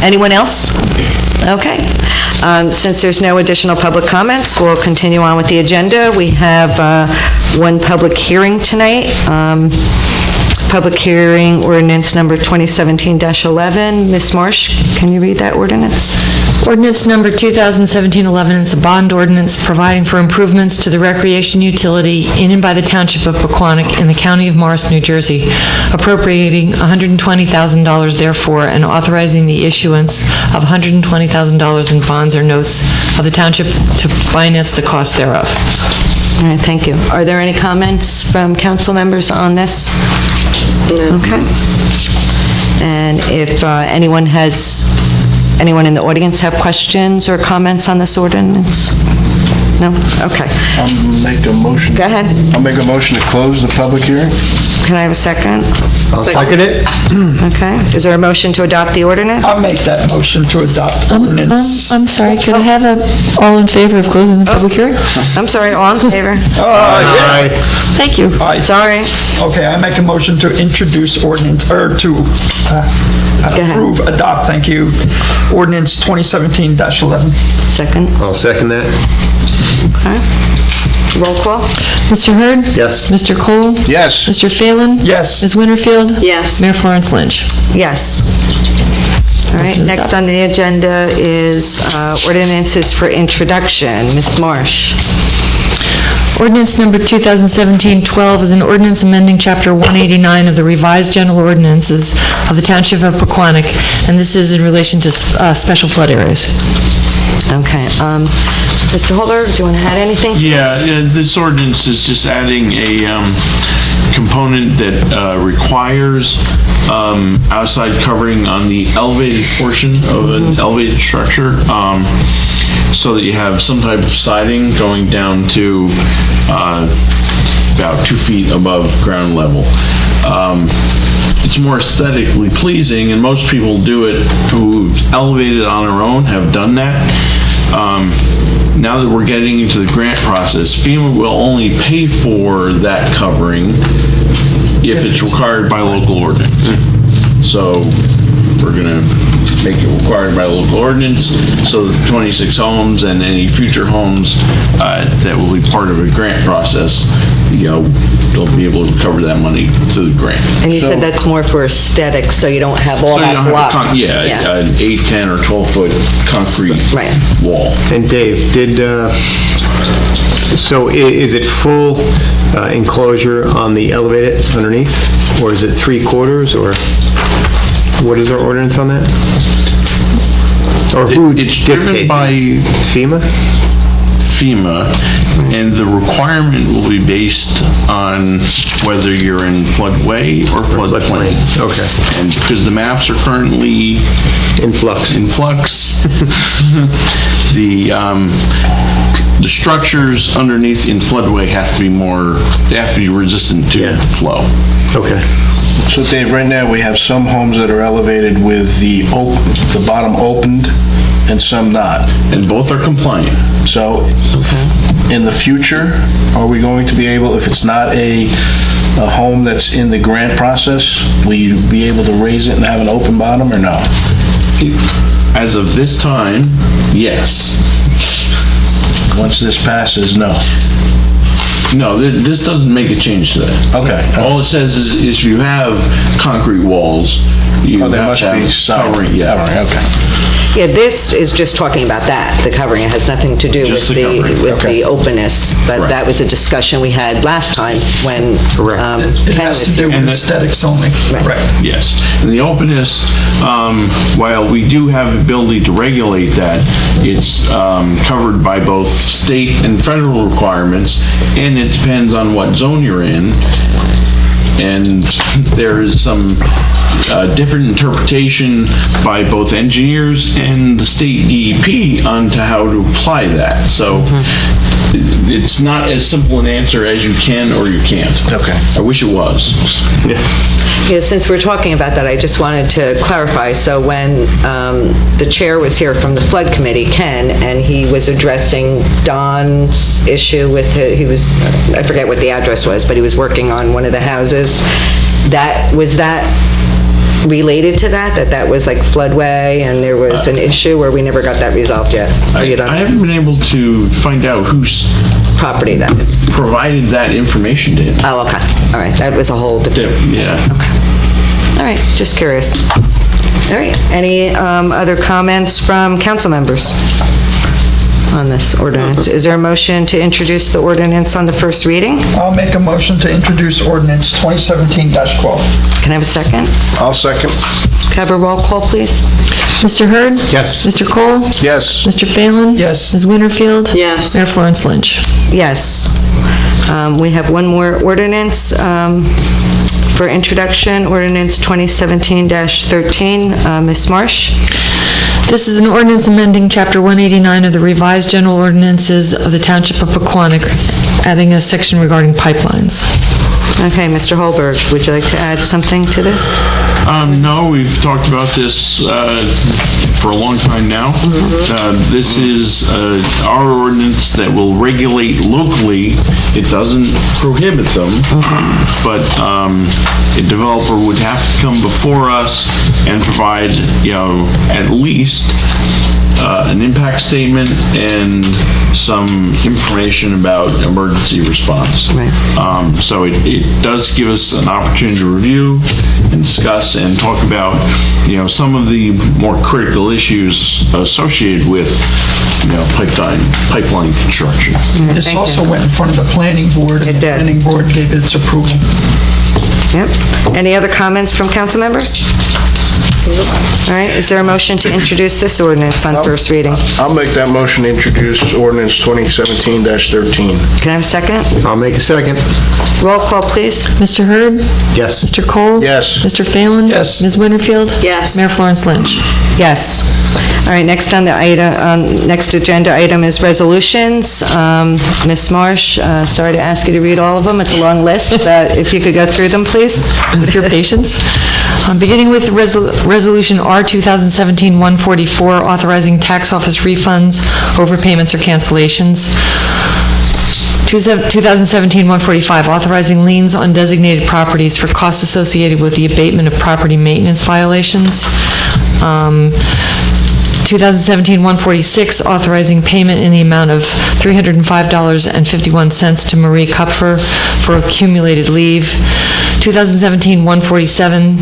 Anyone else? Okay. Since there's no additional public comments, we'll continue on with the agenda. We have one public hearing tonight. Public hearing ordinance number 2017-11. Ms. Marsh, can you read that ordinance? Ordinance number 2017-11 is a bond ordinance providing for improvements to the recreation utility in and by the Township of Pequannock in the County of Morris, New Jersey, appropriating $120,000 therefore, and authorizing the issuance of $120,000 in bonds or notes of the Township to finance the cost thereof. All right, thank you. Are there any comments from council members on this? No. Okay. And if anyone in the audience have questions or comments on this ordinance? No? Okay. I'll make a motion. Go ahead. I'll make a motion to close the public hearing. Can I have a second? I'll second it. Okay. Is there a motion to adopt the ordinance? I'll make that motion to adopt ordinance. I'm sorry, could I have all in favor of closing the public hearing? I'm sorry, all in favor? Aye. Thank you. Aye. Sorry. Okay, I make a motion to introduce ordinance, or to ahead. approve, adopt, thank you, ordinance 2017-11. Second. I'll second that. Okay. Roll call? Mr. Hurd? Yes. Mr. Cole? Yes. Mr. Phelan? Yes. Ms. Winterfield? Yes. Mayor Florence Lynch? Yes. All right, next on the agenda is ordinances for introduction. Ms. Marsh. Ordinance number 2017-12 is an ordinance amending Chapter 189 of the revised general ordinances of the Township of Pequannock, and this is in relation to special flood areas. Okay. Mr. Holder, do you want to add anything? Yeah, this ordinance is just adding a component that requires outside covering on the elevated portion of an elevated structure, so that you have some type of siding going down to about 2 feet above ground level. It's more aesthetically pleasing, and most people do it who've elevated on their own have done that. Now that we're getting into the grant process, FEMA will only pay for that covering if it's required by local ordinance. So we're going to make it required by local ordinance, so that 26 homes and any future homes that will be part of a grant process, they'll be able to cover that money to the grant. And you said that's more for aesthetics, so you don't have all So you that don't have block. an 8, 10, or 12-foot concrete Right. wall. And Dave, so is it full enclosure on the elevated underneath? Or is it 3/4, or what is our ordinance on that? Or who It's driven dictates? by FEMA, and the requirement will be based on whether you're in floodway or floodplain. Okay. And because the maps are currently In flux. the structures underneath in floodway have to be resistant to flow. Okay. So Dave, right now, we have some homes that are elevated with the bottom opened and some not. And both are compliant. So in the future, are we going to be able, if it's not a home that's in the grant process, will you be able to raise it and have an open bottom or no? As of this time, yes. Once this passes, no. No, this doesn't make a change to that. Okay. All it says is if you have concrete walls, you Oh, there have must to be have side covering. Yeah. covering, okay. Yeah, this is just talking about that, the covering. It has nothing to do Just with the covering. the openness. But Right. that was a discussion we had last time when Ken It has was to do here. with aesthetics only. Right. Yes, and the openness, while we do have the ability to regulate that, it's covered by both state and federal requirements, and it depends on what zone you're in. And there is some different interpretation by both engineers and the state DEP onto how to apply that. So it's not as simple an answer as you can or you can't. Okay. I wish it was. Yeah, since we're talking about that, I just wanted to clarify. So when the chair was here from the flood committee, Ken, and he was addressing Don's issue with, I forget what the address was, but he was working on one of the houses. Was that related to that was like floodway and there was an issue, or we never got that resolved yet? I haven't been able to find out whose Property that is. provided that information to him. Oh, okay. All right, that was a whole different. Yeah. All right, just curious. All right, any other comments from council members on this ordinance? Is there a motion to introduce the ordinance on the first reading? I'll make a motion to introduce ordinance 2017-12. Can I have a second? I'll second. Can I have a roll call, please? Mr. Hurd? Yes. Mr. Cole? Yes. Mr. Phelan? Yes. Ms. Winterfield? Yes. Mayor Florence Lynch? Yes. We have one more ordinance for introduction, ordinance 2017-13. Ms. Marsh? This is an ordinance amending Chapter 189 of the revised general ordinances of the Township of Pequannock, adding a section regarding pipelines. Okay, Mr. Holberg, would you like to add something to this? No, we've talked about this for a long time now. This is our ordinance that will regulate locally. It doesn't prohibit them, but a developer would have to come before us and provide, at least an impact statement and some information about emergency response. Right. So it does give us an opportunity to review and discuss and talk about, some of the more critical issues associated with, pipeline construction. This Thank also you. went in front of the planning board, and It the did. planning board gave its approval. Yep. Any other comments from council members? All right, is there a motion to introduce this ordinance on first reading? I'll make that motion to introduce ordinance 2017-13. Can I have a second? I'll make a second. Roll call, please. Mr. Hurd? Yes. Mr. Cole? Yes. Mr. Phelan? Yes. Ms. Winterfield? Yes. Mayor Florence Lynch? Yes. All right, next on the item, next agenda item is resolutions. Ms. Marsh, sorry to ask you to read all of them. It's a long list, but if you could go through them, please. With your patience. Beginning with Resolution R 2017-144, authorizing tax office refunds, overpayments, or cancellations. 2017-145, authorizing liens on designated properties for costs associated with the abatement of property maintenance violations. 2017-146, authorizing payment in the amount of $305.51 to Marie Kupfer for accumulated leave. 2017-147,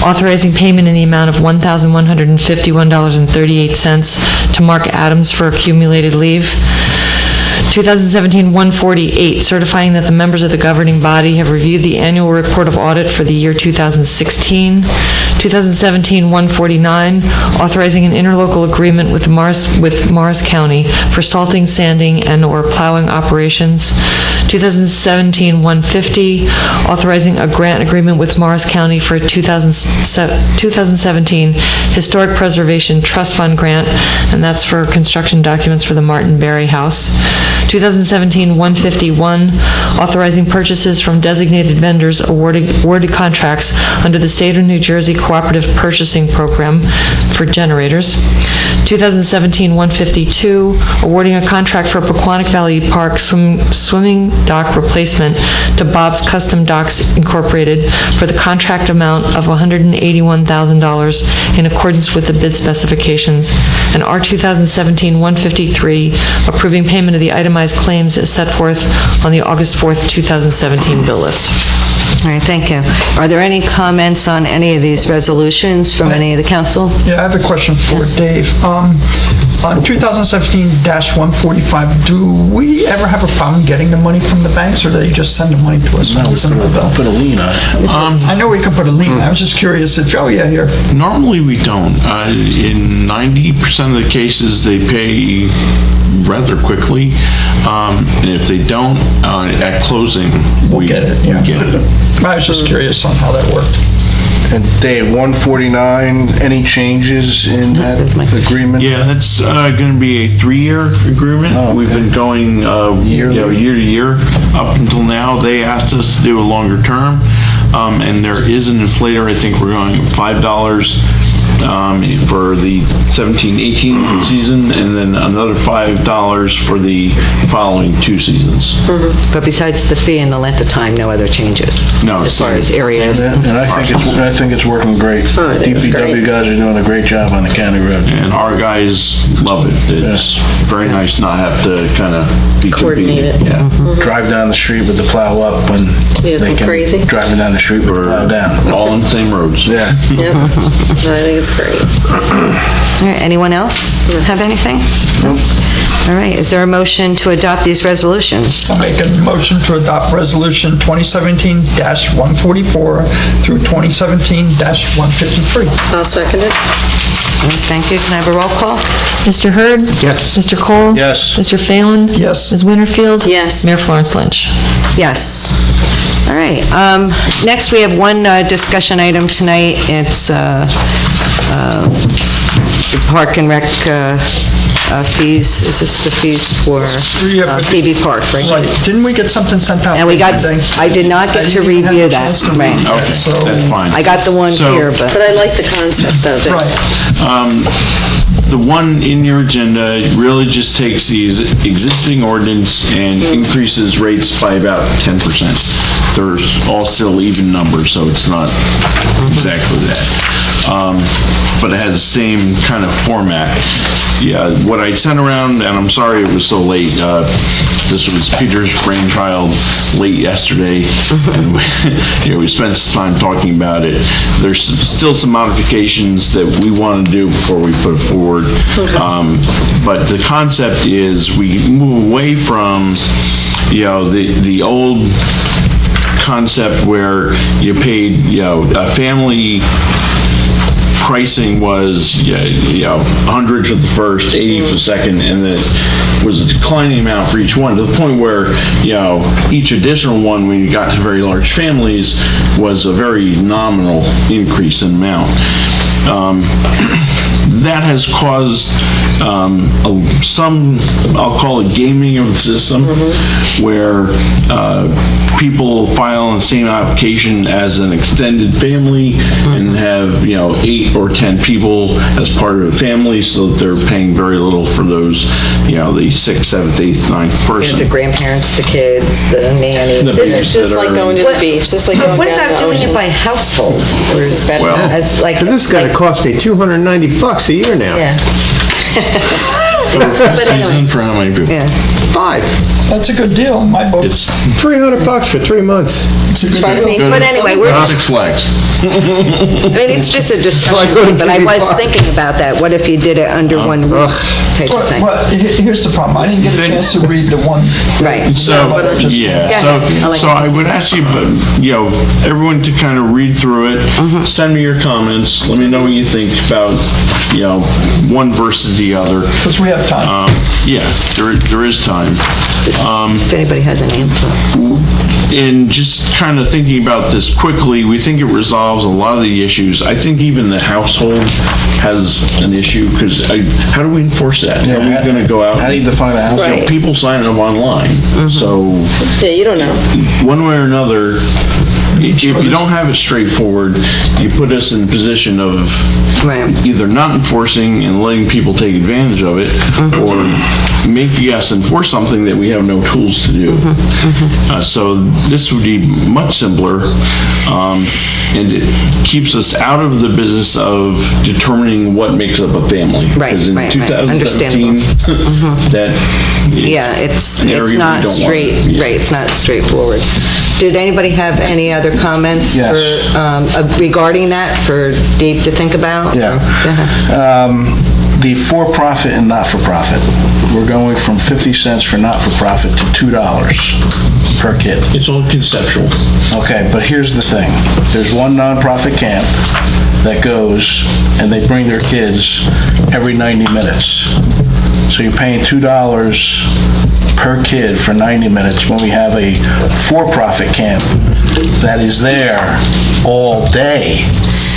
authorizing payment in the amount of $1,151.38 to Mark Adams for accumulated leave. 2017-148, certifying that the members of the governing body have reviewed the annual report of audit for the year 2016. 2017-149, authorizing an interlocal agreement with Morris County for salting, sanding, and/or plowing operations. 2017-150, authorizing a grant agreement with Morris County for a 2017 Historic Preservation Trust Fund grant, and that's for construction documents for the Martin Berry House. 2017-151, authorizing purchases from designated vendors awarded contracts under the State of New Jersey Cooperative Purchasing Program for generators. 2017-152, awarding a contract for Pequannock Valley Park swimming dock replacement to Bob's Custom Docks Incorporated for the contract amount of $181,000 in accordance with the bid specifications. And R 2017-153, approving payment of the itemized claims as set forth on the August 4th, 2017 bill list. All right, thank you. Are there any comments on any of these resolutions from any of the council? Yeah, I have a question for Dave. On 2017-145, do we ever have a problem getting the money from the banks, or do they just send the money to us? No, we put a lien on it. I know we can put a lien. I was just curious if, here. Normally, we don't. In 90% of the cases, they pay rather quickly. And if they don't, at closing, we get it. Yeah. We get it. I was just curious on how that worked. And Dave, 149, any changes in that agreement? Yeah, that's going to be a 3-year agreement. Oh, okay. We've been going year to year up until now. They asked us to do a longer term, and there is an inflator. I think we're going $5 for the 17-18 season, and then another $5 for the following 2 seasons. But besides the fee and the length of time, no other changes? No. As far as areas? And I think it's working great. DPW guys are doing a great job on the county road. And our guys love it. It's very nice not have to kind of be Coordinate it. Yeah. Drive down the street with the plow up when they can. Crazy. Driving down the street with the plow down. All on the same roads. Yeah. Yep. No, I think it's great. All right, anyone else have anything? Nope. All right, is there a motion to adopt these resolutions? I'll make a motion to adopt Resolution 2017-144 through 2017-153. I'll second it. Thank you. Can I have a roll call? Mr. Hurd? Yes. Mr. Cole? Yes. Mr. Phelan? Yes. Ms. Winterfield? Yes. Mayor Florence Lynch? Yes. All right. Next, we have one discussion item tonight. It's Park and Rec fees. Is this the fees for PB Park, right? Right, didn't we get something sent out? And we got, yesterday? I did not get to I didn't even have review a that, chance to right. read that, Okay, so- that's fine. I got the one So- here, but. But I like the concept of it. Right. The one in your agenda really just takes the existing ordinance and increases rates by about 10%. They're all still even numbers, so it's not exactly that. But it has the same kind of format. Yeah, what I sent around, and I'm sorry it was so late, this was Peter's brainchild late yesterday, and we spent some time talking about it. There's still some modifications that we want to do before we put it forward. But the concept is we move away from, the old concept where you paid, a family pricing was, 100 for the first, 80 for the second, and then it was a declining amount for each one, to the point where, each additional one, when you got to very large families, was a very nominal increase in amount. That has caused some, I'll call it gaming of the system, where people file on the same application as an extended family and have, 8 or 10 people as part of a family, so that they're paying very little for those, the 6th, 7th, 8th, 9th person. The grandparents, the kids, the nanny. This is just like going to the beach, just like going What down about the doing it ocean. by household? Or is that, Well, as like? This is gonna cost me $290 a year now. Yeah. For the season, for how many people? Yeah. 5. That's a good deal in my book. It's $300 for 3 months. It's a good Pardon deal. me? But anyway, we're, I Six Flags. mean, it's just a discussion, but I was thinking about that. What if you did it under one roof type of thing? Well, here's the problem. I didn't get a chance to read the one. Right. So, But I just- yeah, Go ahead. I like so I would ask you, everyone to kind of read through it, send me your comments, let me know what you think about, one versus the other. Because we have time. Yeah, there is time. If anybody has any input. And just kind of thinking about this quickly, we think it resolves a lot of the issues. I think even the household has an issue, because how do we enforce that? Are we going to go out? How do you define a house? Right. People sign up online, so Yeah, you don't know. one way or another, if you don't have it straightforward, you put us in a position of Right. either not enforcing and letting people take advantage of it, or making us enforce something that we have no tools to do. So this would be much simpler, and it keeps us out of the business of determining what makes up a family. Right, Because in right, right. 2017, that is Yeah, it's an area we not don't want. straight, Yeah. right, it's not straightforward. Did anybody have any other comments Yes. for, regarding that, for Dave to think about? Yeah. Go ahead. The for-profit and not-for-profit, we're going from 50 cents for not-for-profit to $2 per kid. It's all conceptual. Okay, but here's the thing. There's one nonprofit camp that goes, and they bring their kids every 90 minutes. So you're paying $2 per kid for 90 minutes when we have a for-profit camp that is there all day,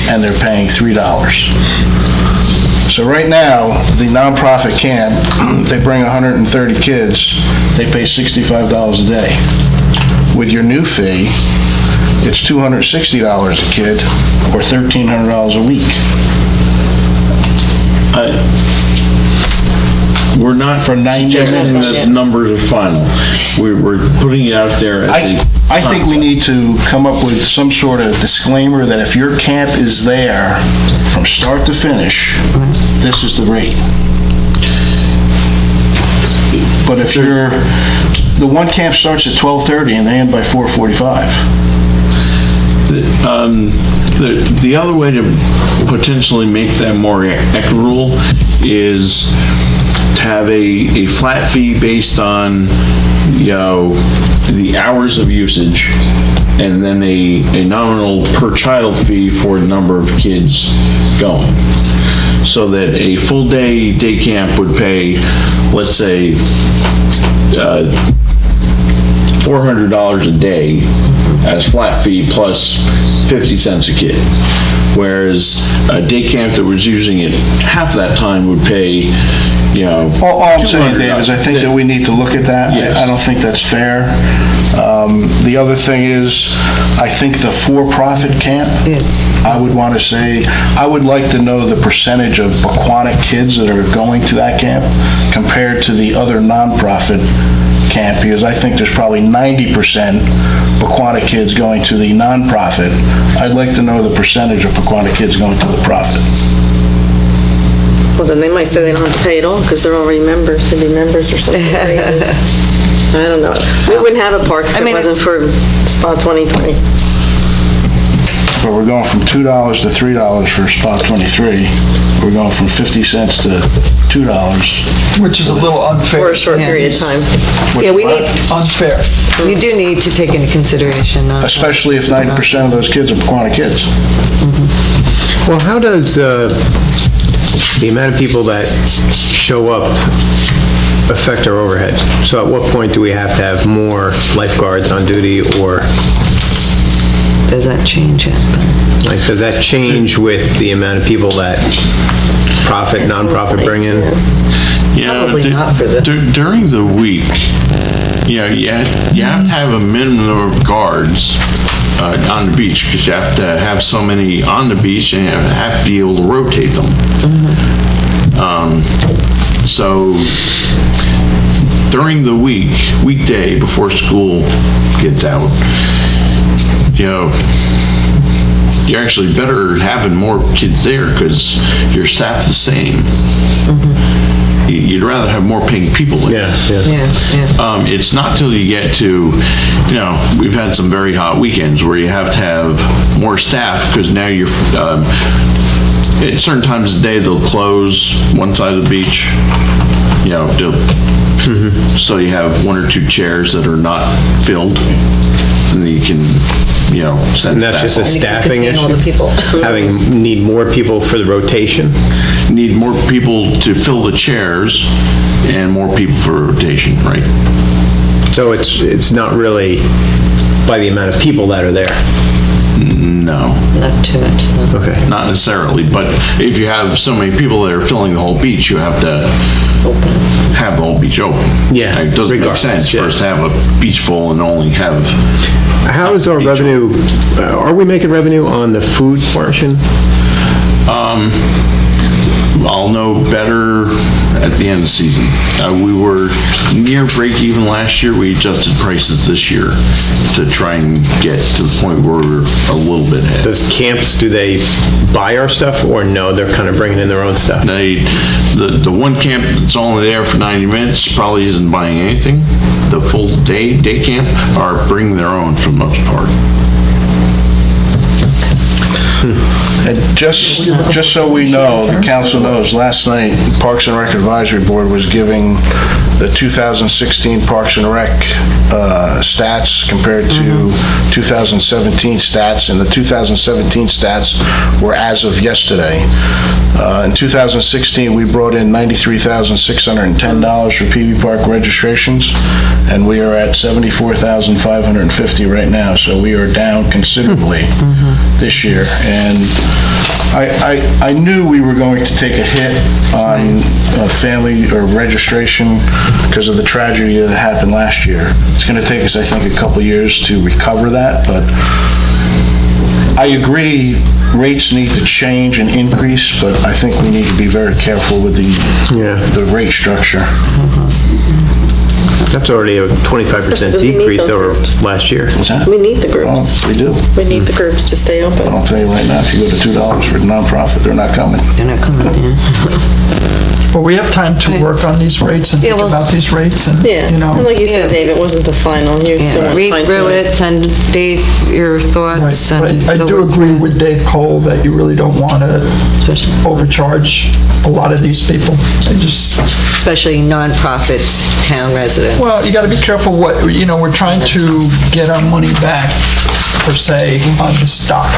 and they're paying $3. So right now, the nonprofit camp, they bring 130 kids, they pay $65 a day. With your new fee, it's $260 a kid, or $1,300 a week. We're not For 90 suggesting minutes. that the numbers are final. We're putting it out there as a I think we need to come up with some sort of disclaimer that if your camp is there from start to finish, this is the rate. But if the one camp starts at 12:30 and they end by 4:45. The other way to potentially make that more equitable is to have a flat fee based on, the hours of usage, and then a nominal per child fee for the number of kids going. So that a full day camp would pay, let's say, $400 a day as flat fee plus 50 cents a kid. Whereas a day camp that was using it half that time would pay, All I'm saying, Dave, is I think that we $200. need to look at that. Yes. I don't think that's fair. The other thing is, I think the for-profit camp, I would want to say, I would like to know the percentage of Pequannock kids that are going to that camp compared to the other nonprofit camp, because I think there's probably 90% Pequannock kids going to the nonprofit. I'd like to know the percentage of Pequannock kids going to the profit. Well, then they might say they don't have to pay at all because they're already members. They'd be members or something. I don't know. We wouldn't have a park if it wasn't for Spot 23. But we're going from $2 to $3 for Spot 23. We're going from 50 cents to $2. Which is a little unfair. For a short period of time. Yeah, we need, Unfair. you do need to take into consideration. Especially if 90% of those kids are Pequannock kids. Well, how does the amount of people that show up affect our overhead? So at what point do we have to have more lifeguards on duty, or Does that change it? does that change with the amount of people that profit, nonprofit bring in? Probably not for the... During the week, you have to have a minimum of guards on the beach, because you have to have so many on the beach and you have to be able to rotate them. So during the weekday before school gets out, you're actually better having more kids there because you're staffed the same. You'd rather have more paying people there. It's not till you get to, we've had some very hot weekends where you have to have more staff because now you're, at certain times of the day, they'll close one side of the beach, so you have one or two chairs that are not filled, and then you can, send And that's just a staffing issue? people. Need more people for the rotation? Need more people to fill the chairs and more people for rotation, right? So it's not really by the amount of people that are there? No. Not too much, so. Okay. Not necessarily, but if you have so many people that are filling the whole beach, you have to have the whole beach open. Yeah, It doesn't make regardless, sense yeah. for us to have a beach full and only have... How is our revenue, are we making revenue on the food portion? I'll know better at the end of the season. We were near break even last year. We adjusted prices this year to try and get to the point where we're a little bit ahead. Does camps, do they buy our stuff, or no, they're kind of bringing in their own stuff? The one camp that's only there for 90 minutes probably isn't buying anything. The full day camp are bringing their own for the most part. And just so we know, the council knows, last night, Parks and Rec Advisory Board was giving the 2016 Parks and Rec stats compared to 2017 stats, and the 2017 stats were as of yesterday. In 2016, we brought in $93,610 for PV Park registrations, and we are at $74,550 right now, so we are down considerably this year. And I knew we were going to take a hit on family or registration because of the tragedy that happened last year. It's going to take us, I think, a couple years to recover that, but I agree rates need to change and increase, but I think we need to be very careful with the rate structure. That's already a 25% decrease over last year. What's that? We need the groups. We do. We need the groups to stay open. I'll tell you right now, if you go to $2 for a nonprofit, they're not coming. They're not coming, Well, we have time to work on these rates and think about these rates, and, And like you said, Dave, it wasn't the final. You still want to read fine through tune it, send Dave your thoughts. Right. and But I do go agree through it. with Dave Cole that you really don't want to overcharge a lot of these people. Especially nonprofits, town residents. Well, you got to be careful what, we're trying to get our money back, per se, on the stock.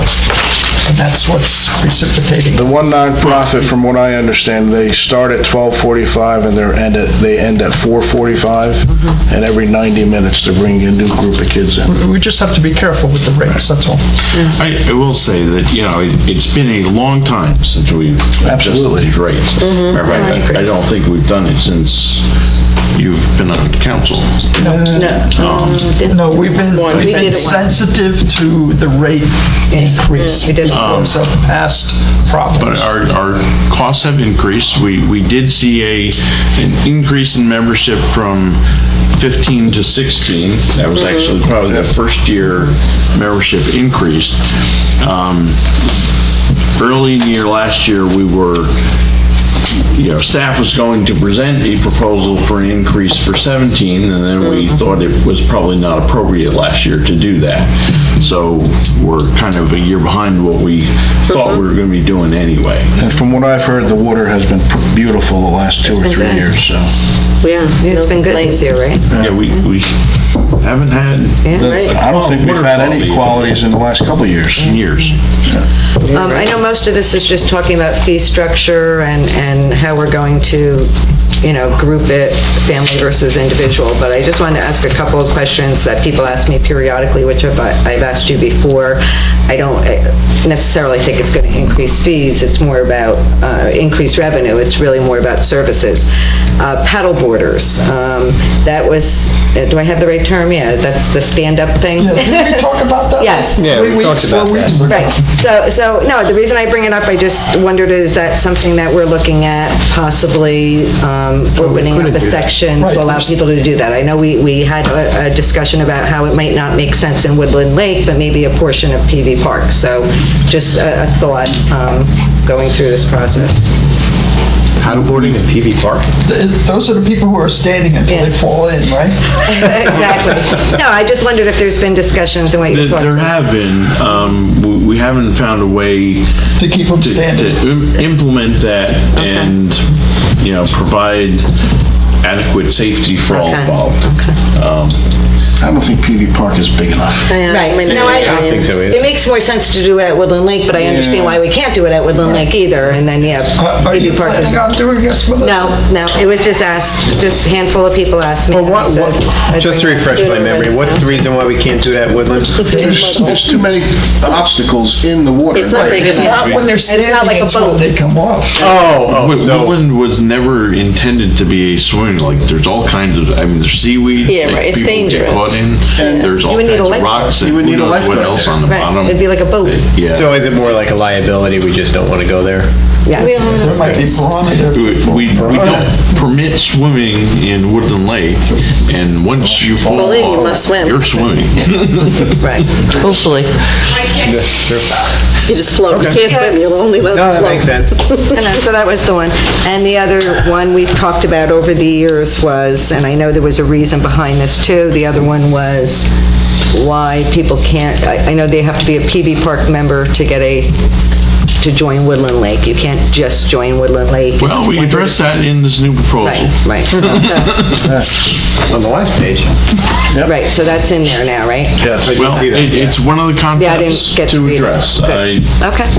And that's what's precipitating. The one nonprofit, from what I understand, they start at 12:45 and they end at 4:45, and every 90 minutes they're bringing a new group of kids in. We just have to be careful with the rates, that's all. I will say that, it's been a long time since we've adjusted these rates. Matter of fact, I don't think we've done it since you've been on council. No, we've been sensitive to the rate increase. We did. Because of past problems. But our costs have increased. We did see an increase in membership from 15 to 16. That was actually probably the first year membership increased. Early in the year last year, we were, staff was going to present a proposal for an increase for 17, and then we thought it was probably not appropriate last year to do that. So we're kind of a year behind what we thought we were going to be doing anyway. And from what I've heard, the water has been beautiful the last 2 or 3 years, so. Yeah. It's been good this year, right? Yeah, we haven't had. I don't think we've had any qualities in the last couple of years. I know most of this is just talking about fee structure and how we're going to, group it, family versus individual, but I just wanted to ask a couple of questions that people ask me periodically, which I've asked you before. I don't necessarily think it's going to increase fees. It's more about increased revenue. It's really more about services. Paddle boarders, that was, do I have the right term? Yeah, that's the stand-up thing. Yeah, did we talk about that? Yes. Yeah, we talked about that. Right. So, no, the reason I bring it up, I just wondered, is that something that we're looking at possibly opening up a section to allow people to do that? I know we had a discussion about how it might not make sense in Woodland Lake, but maybe a portion of PV Park. So just a thought going through this process. Paddleboarding at PV Park? Those are the people who are standing until they fall in, right? Exactly. No, I just wondered if there's been discussions and what your thoughts were. There have been. We haven't found a way to keep them standing. To implement that and, provide adequate safety for all involved. I don't think PV Park is big enough. Right. No, I don't think so either. It makes more sense to do it at Woodland Lake, but I understand why we can't do it at Woodland Lake either. And then, Are you PV Park is... planning on doing this with us? No, it was just asked, just a handful of people asked me. Well, just to refresh my memory, what's the reason why we can't do that at Woodland? There's too many obstacles in the water. It's not big It's enough. not when they're standing, like a it's when boat. they come off. Woodland was never intended to be a swimming lake. There's all kinds of, there's seaweed. Yeah, right, it's people get dangerous. caught in. There's all You would need kinds a of lifeguard. rocks and You would who need a knows what lifeguard else on the Right. bottom. It'd be like a boat. Yeah. So is it more like a liability, we just don't want to go there? Yeah. We don't have enough There might be space. piranha there. We don't permit swimming in Woodland Lake, and once you fall Well, then you off, must swim. you're swimming. Right. Hopefully. You just float. You can't swim. You'll only let No, it that float. makes sense. So that was the one. And the other one we've talked about over the years was, and I know there was a reason behind this too, the other one was why people can't, I know they have to be a PV Park member to join Woodland Lake. You can't just join Woodland Lake. Well, we addressed that in this new proposal. Right. On the last page. Right, so that's in there now, right? Yes. Well, it's one of the Yeah, I didn't concepts get to to read it. address. Good. Okay.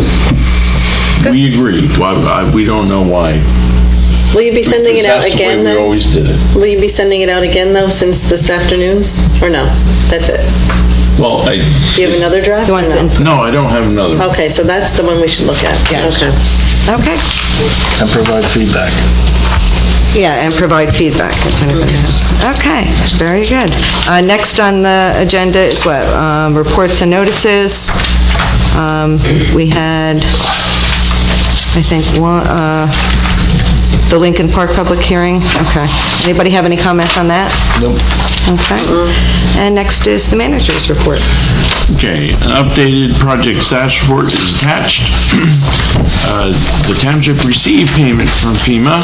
We agree. We don't know why. Will you be sending it out That's the again way we then? always did it. Will you be sending it out again though, since this afternoon's? Or no? That's it? Well, Do you have another draft? or no? no, I don't have another. Okay, so that's the one we should look at. Yes. Okay. Okay. And provide feedback. Yeah, and provide feedback if anybody has. Okay, very good. Next on the agenda is what? Reports and notices. We had, I think, the Lincoln Park public hearing. Okay. Anybody have any comments on that? Nope. Okay. And next is the manager's report. Okay, an updated project status report is attached. The township received payment from FEMA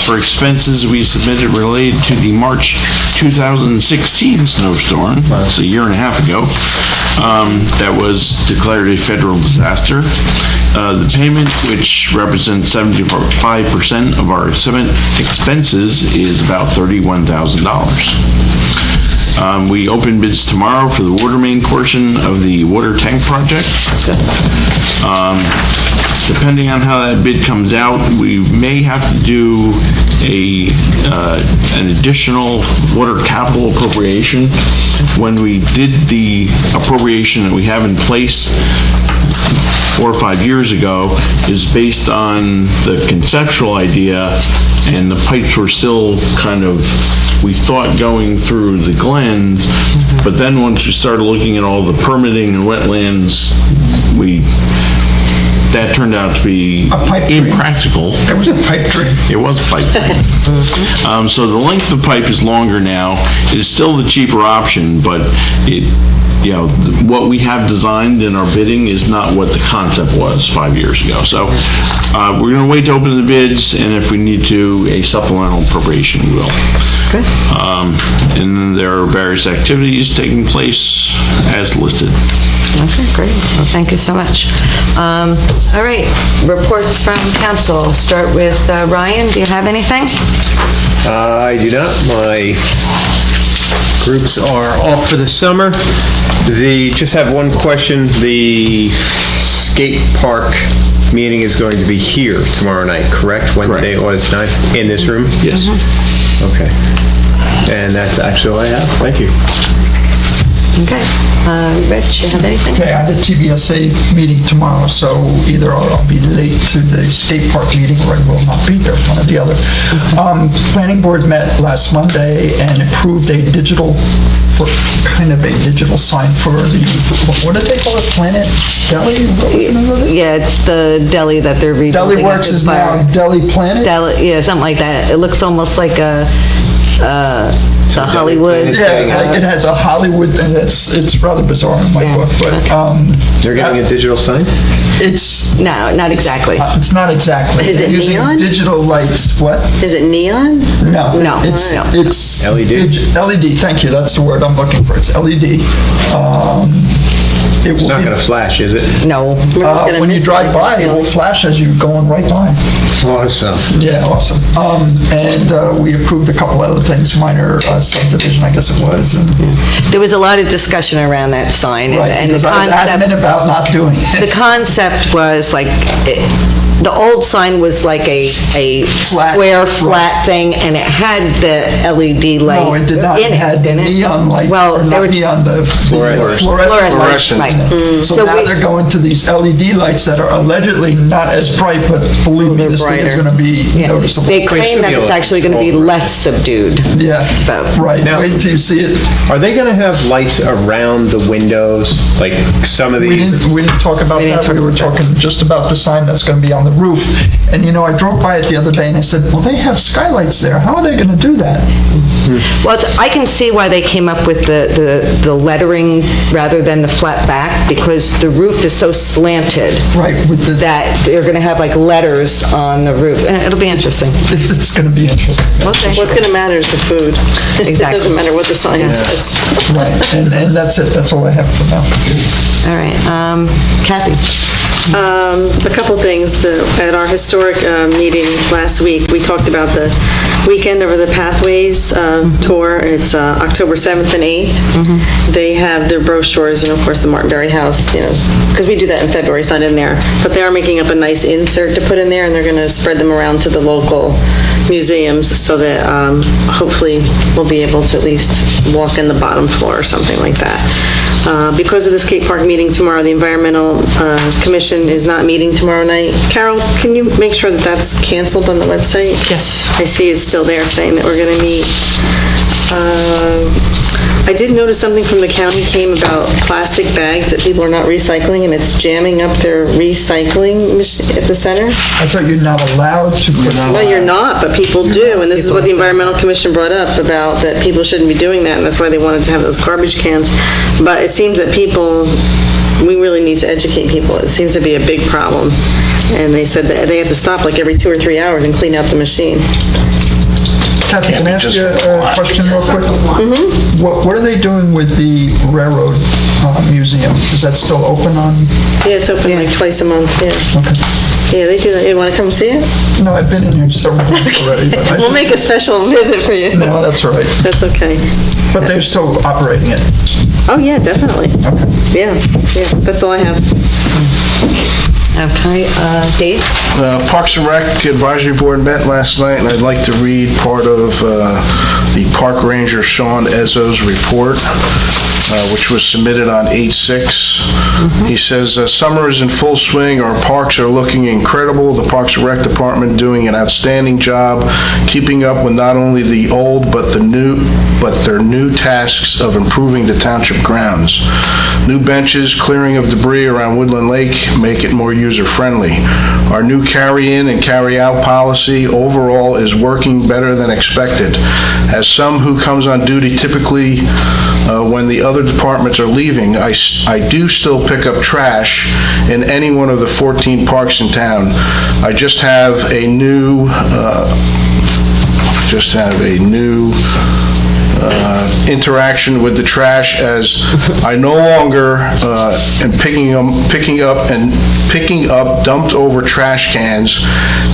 for expenses we submitted related to the March 2016 snowstorm. That's a year and a half ago. That was declared a federal disaster. The payment, which represents 75% of our expenses, is about $31,000. We open bids tomorrow for the water main portion of the water tank project. Depending on how that bid comes out, we may have to do an additional water capital appropriation. When we did the appropriation that we have in place 4 or 5 years ago, is based on the conceptual idea, and the pipes were still kind of, we thought, going through the glens, but then once we started looking at all the permitting and wetlands, that turned out to be impractical. It was a pipe dream. It was a pipe dream. So the length of pipe is longer now. It's still the cheaper option, but what we have designed in our bidding is not what the concept was 5 years ago. So we're going to wait to open the bids, and if we need to, a supplemental appropriation, we will. Okay. And then there are various activities taking place as listed. Okay, great. Well, thank you so much. All right, reports from council. Start with Ryan. Do you have anything? I do not. My groups are off for the summer. Just have one question. The skate park meeting is going to be here tomorrow night, correct? Wednesday, August 9th, in this room? Yes. Okay. And that's actually all I have. Thank you. Okay. Rich, you have anything? Okay, I have a TBSA meeting tomorrow, so either I'll be late to the skate park meeting or I will not be there, one or the other. Planning board met last Monday and approved a digital sign for the, what did they call it, Planet Deli? What was the name of it? Yeah, it's the deli that they're rebuilding. Deli Works is now Deli Planet? Yeah, something like that. It looks almost like a Hollywood. Yeah, like it has a Hollywood, and it's rather bizarre in my book, but... They're getting a digital sign? It's... No, not exactly. It's not exactly. Is it using neon? Digital lights. What? Is it neon? No. No. It's LED? LED, thank you, that's the word I'm looking for. It's LED. It's not going to flash, is it? No. When you drive by, it will flash as you're going right by. Awesome. Yeah, awesome. And we approved a couple other things, minor subdivision, I guess it was. And, There was a lot of discussion around that sign. right, and the because I was adamant about not doing it. The concept was like, the old sign was like a flat thing, and it had the LED light. No, it did not. in It had the didn't it? neon light, Well, or they were not neon, the fluorescent, right. So now they're going to these LED lights that are allegedly not as bright, but believe me, this thing is going to be noticeable. They claim that it's actually going to be less subdued. Yeah, But- right. Now- Wait until you see it. Are they going to have lights around the windows, like some of We these? didn't talk about that. We were talking just about the sign that's going to be on the roof. And I drove by it the other day and I said, well, they have skylights there. How are they going to do that? Well, I can see why they came up with the lettering rather than the flat back, because the roof is so slanted. Right, with the... That they're going to have like letters on the roof. And it'll be interesting. It's going to be interesting. Okay. What's going to matter is the food. Exactly. It doesn't matter what the sign says. Right, and that's it. That's all I have for now. All right. Kathy? A couple things. At our historic meeting last week, we talked about the weekend over the Pathways tour. It's October 7th and 8th. They have their brochures and, of course, the Martinberry House, because we do that in February, it's not in there. But they are making up a nice insert to put in there, and they're going to spread them around to the local museums so that hopefully we'll be able to at least walk in the bottom floor or something like that. Because of the skate park meeting tomorrow, the Environmental Commission is not meeting tomorrow night. Carol, can you make sure that that's canceled on the website? Yes. I see it's still there saying that we're going to meet. I did notice something from the county came about plastic bags that people are not recycling, and it's jamming up their recycling at the center. I thought you're not allowed to put... No, you're not, but people do, and this is what the Environmental Commission brought up about that people shouldn't be doing that, and that's why they wanted to have those garbage cans. But it seems that we really need to educate people. It seems to be a big problem, and they said that they have to stop like every 2 or 3 hours and clean out the machine. Kathy, can I ask you a question real quick? Mm-hmm. What are they doing with the Railroad Museum? Is that still open on? Yeah, it's open like twice a month, yeah. Okay. Yeah, they do that. You want to come see it? No, I've been in here several times already. But We'll make a special visit for you. No, that's all right. That's okay. But they're still operating it? Oh, yeah, definitely. Okay. Yeah, that's all I have. Okay, Dave? Parks and Rec Advisory Board met last night, and I'd like to read part of the Park Ranger Sean Ezzo's report, which was submitted on 8/6. He says, summer is in full swing. Our parks are looking incredible. The Parks and Rec Department doing an outstanding job keeping up with not only the old but their new tasks of improving the township grounds. New benches, clearing of debris around Woodland Lake make it more user-friendly. Our new carry-in and carry-out policy overall is working better than expected. As some who comes on duty typically when the other departments are leaving, I do still pick up trash in any one of the 14 parks in town. I just have a new interaction with the trash, as I no longer am picking up dumped over trash cans,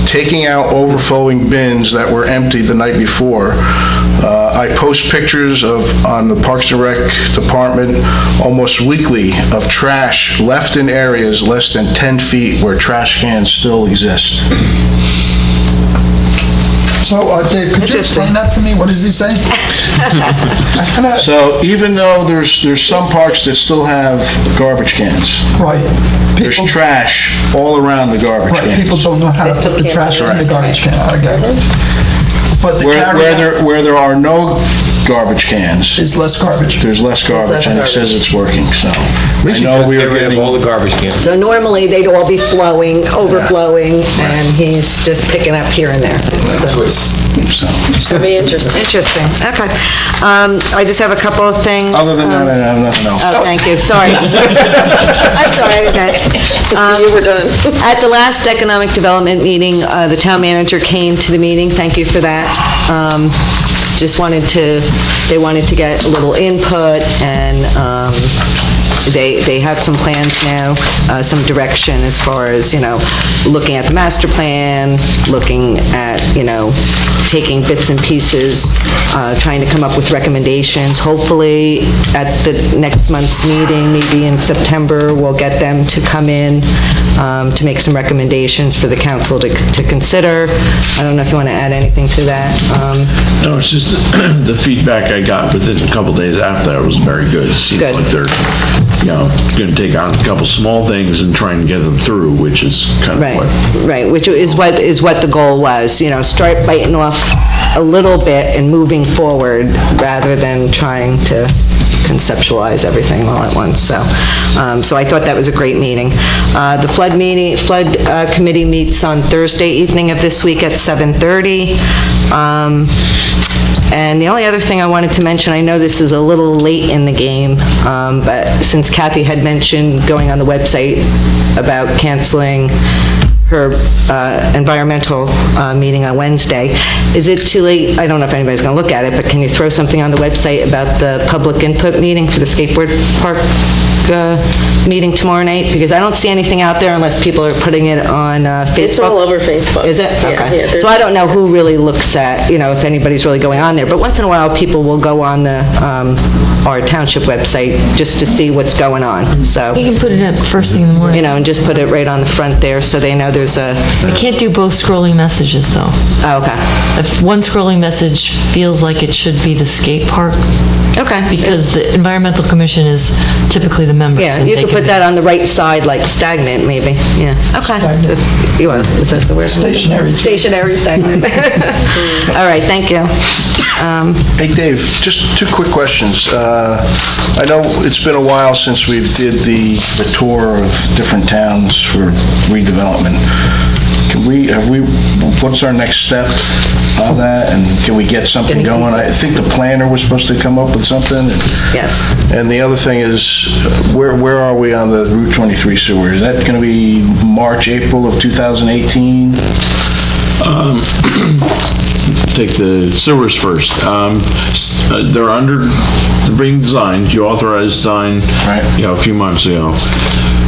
taking out overflowing bins that were empty the night before. I post pictures on the Parks and Rec Department almost weekly of trash left in areas less than 10 feet where trash cans still exist. So, Dave, could you explain that to me? What does he say? So even though there's some parks that still have garbage cans, Right. there's trash all around the garbage Right, cans. people don't know how to put the trash in the garbage can. I get it. But the carry-out Where there are no garbage cans, is less garbage. there's less garbage, and he says it's working, so. I know we are getting all the garbage cans. So normally, they'd all be overflowing, and he's just picking up here and there. So. It'll be interesting. Interesting, okay. I just have a couple of things. Other than that, I have nothing else. Oh, thank you, sorry. I'm sorry, okay. You were done. At the last economic development meeting, the town manager came to the meeting, thank you for that. They wanted to get a little input, and they have some plans now, some direction as far as, looking at the master plan, looking at, taking bits and pieces, trying to come up with recommendations. Hopefully, at the next month's meeting, maybe in September, we'll get them to come in to make some recommendations for the council to consider. I don't know if you want to add anything to that. No, it's just the feedback I got within a couple days after that was very good. It seems Good. like they're, going to take on a couple small things and try and get them through, which is kind of what... Right, which is what the goal was, start biting off a little bit and moving forward rather than trying to conceptualize everything all at once. So I thought that was a great meeting. The flood committee meets on Thursday evening of this week at 7:30. And the only other thing I wanted to mention, I know this is a little late in the game, but since Kathy had mentioned going on the website about canceling her environmental meeting on Wednesday, is it too late? I don't know if anybody's going to look at it, but can you throw something on the website about the public input meeting for the skateboard park meeting tomorrow night? Because I don't see anything out there unless people are putting it on Facebook. It's all over Facebook. Is it? Yeah, Okay. yeah, So I don't know who really looks at, if anybody's really going on there, but once in a while, people will go on the our township website just to see what's going on, so. You can put it at first thing in the morning. And just put it right on the front there, so they know there's a... We can't do both scrolling messages, though. Oh, okay. If one scrolling message feels like it should be the skate park, Okay. because the Environmental Commission is typically the members. Yeah, and you they could can- put that on the right side, like stagnant, maybe, yeah. Okay. Stagnant. Is that the word? Stationary. Stationary, stagnant. All right, thank you. Hey, Dave, just two quick questions. I know it's been a while since we did the tour of different towns for redevelopment. What's our next step on that, and can we get something going? I think the planner was supposed to come up with something. Yes. And the other thing is, where are we on the Route 23 sewer? Is that going to be March, April of 2018? take the sewers first. They're being designed. You authorized design, a few months ago.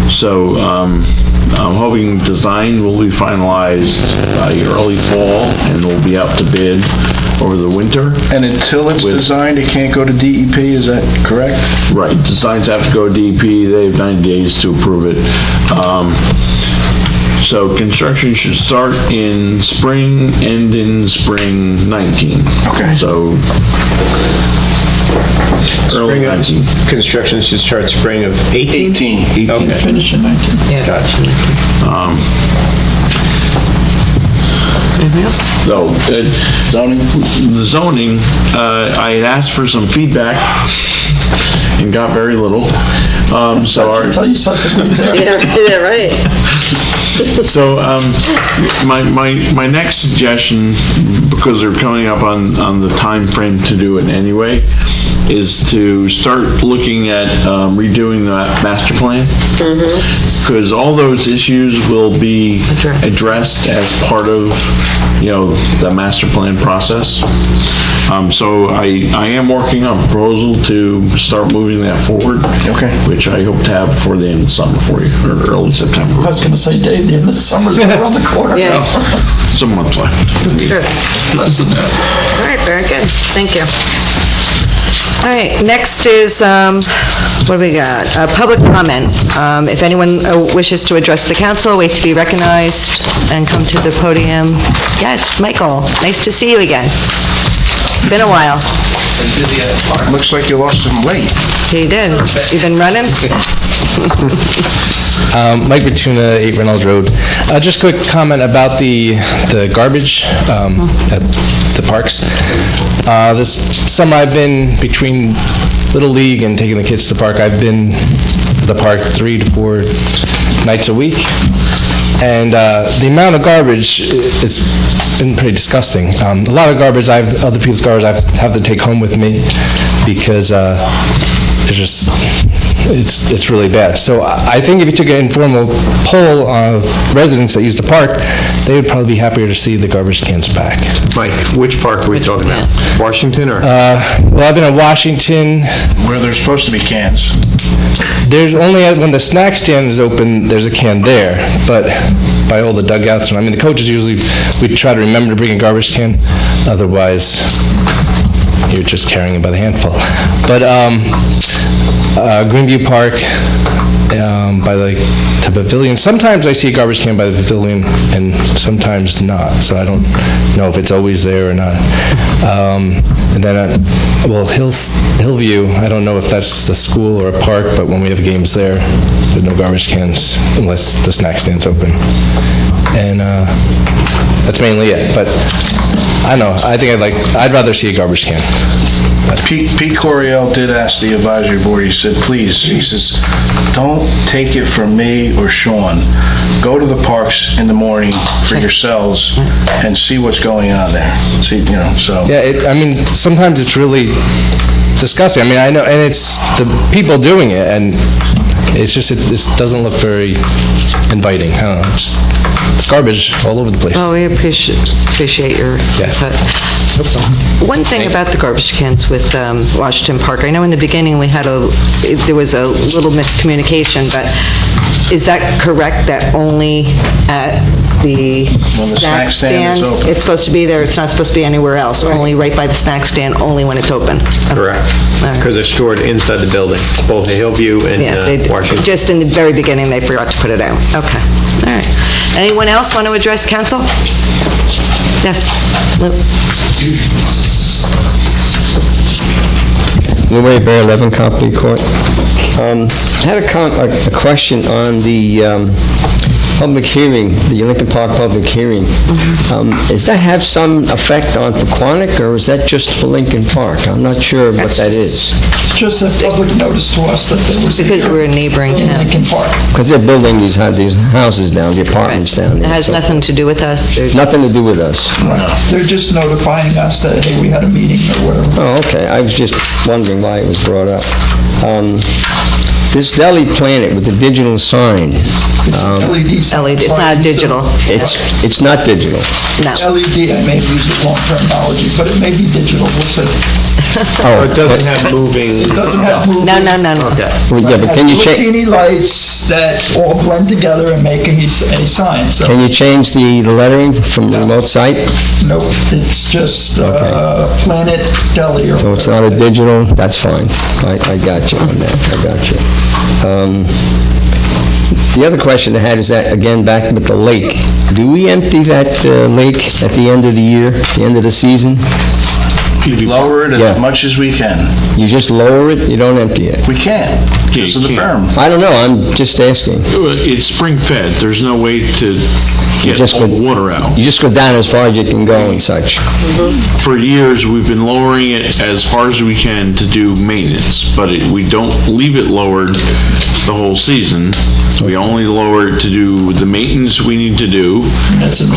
So I'm hoping design will be finalized by early fall and will be out to bid over the winter. And until it's designed, it can't go to DEP, is that correct? Right, designs have to go to DEP, they have 90 days to approve it. So construction should start in spring, end in spring 19. Okay. So early 19. Construction should start spring of 18? 18. Okay. Finish in 19. Yeah. Gotcha. Anything else? No, the zoning, I had asked for some feedback and got very little. So I'll tell you something. Yeah, right. So my next suggestion, because they're coming up on the time frame to do it anyway, is to start looking at redoing the master plan. Because all those issues will be addressed as part of, the master plan process. So I am working on a proposal to start moving that forward. Okay. Which I hope to have before the end of the summer for you, or early September. I was going to say, Dave, the end of the summer's around the corner. Yeah. Some months left. Sure. Less than that. All right, very good. Thank you. All right, next is, what do we got? Public comment. If anyone wishes to address the council, wait to be recognized and come to the podium. Yes, Michael, nice to see you again. It's been a while. Looks like you lost some weight. You did. You been running? Mike Bertuna, 8 Reynolds Road. Just a quick comment about the garbage at the parks. This summer I've been between Little League and taking the kids to the park. I've been to the park 3 to 4 nights a week. And the amount of garbage, it's been pretty disgusting. A lot of garbage, other people's garbage I have to take home with me because it's really bad. So I think if you took an informal poll of residents that use the park, they would probably be happier to see the garbage cans back. Mike, which park are we talking about? Washington or? Well, I've been at Washington. Where there's supposed to be cans. There's only, when the snack stand is open, there's a can there, but by all the dugouts, and the coaches usually, we try to remember to bring a garbage can, otherwise you're just carrying it by the handful. But Greenview Park, by the pavilion, sometimes I see a garbage can by the pavilion and sometimes not, so I don't know if it's always there or not. And then, Hillview, I don't know if that's the school or a park, but when we have games there's no garbage cans unless the snack stand's open. And that's mainly it, but I don't know, I think I'd rather see a garbage can. Pete Coriel did ask the advisory board, he said, please, he says, don't take it from me or Sean. Go to the parks in the morning for yourselves and see what's going on there. See, so. Yeah, sometimes it's really disgusting. I know, and it's the people doing it, and it's just, it doesn't look very inviting. I don't know, it's garbage all over the place. Oh, we appreciate your input. One thing about the garbage cans with Washington Park, I know in the beginning there was a little miscommunication, but is that correct that only at the snack stand is open? it's supposed to be there, it's not supposed to be anywhere else, only right by the snack stand, only when it's open? Correct. Because they're stored inside the building, both at Hillview and Washington. Just in the very beginning, they forgot to put it out. Okay, all right. Anyone else want to address council? Yes, Lou. Lou Ray Bear, 11 Company Court. I had a question on the public hearing, the Lincoln Park public hearing. Does that have some effect on Pequannock, or is that just for Lincoln Park? I'm not sure what that is. Just as public notice to us that there was. Because we're a neighboring town. Lincoln Park. Because they're building these houses down, the apartments down there. It has nothing to do with us. Nothing to do with us. Right. They're just notifying us that, hey, we had a meeting or whatever. Oh, okay. I was just wondering why it was brought up. This Deli Planet with the digital sign, LED sign. LED, it's not digital. It's not digital. No. LED, I may have used the wrong terminology, but it may be digital, we'll see. Oh, It doesn't have moving... It doesn't have movement. No. Okay. well, yeah, but can you change? Teeny lights that all blend together and make a sign, so. Can you change the lettering from the remote site? Nope, it's just Planet Deli or. So it's not a digital, that's fine. I got you on that, I got you. The other question I had is that, again, back with the lake. Do we empty that lake at the end of the year, the end of the season? Lower it Yeah. as much as we can. You just lower it, you don't empty it? We can't, because of the berm. I don't know, I'm just asking. It's spring-fed, there's no way to get just all go- the water out. You just go down as far as you can go and such. For years, we've been lowering it as far as we can to do maintenance, but we don't leave it lowered the whole season. We only lower it to do the maintenance we need to do,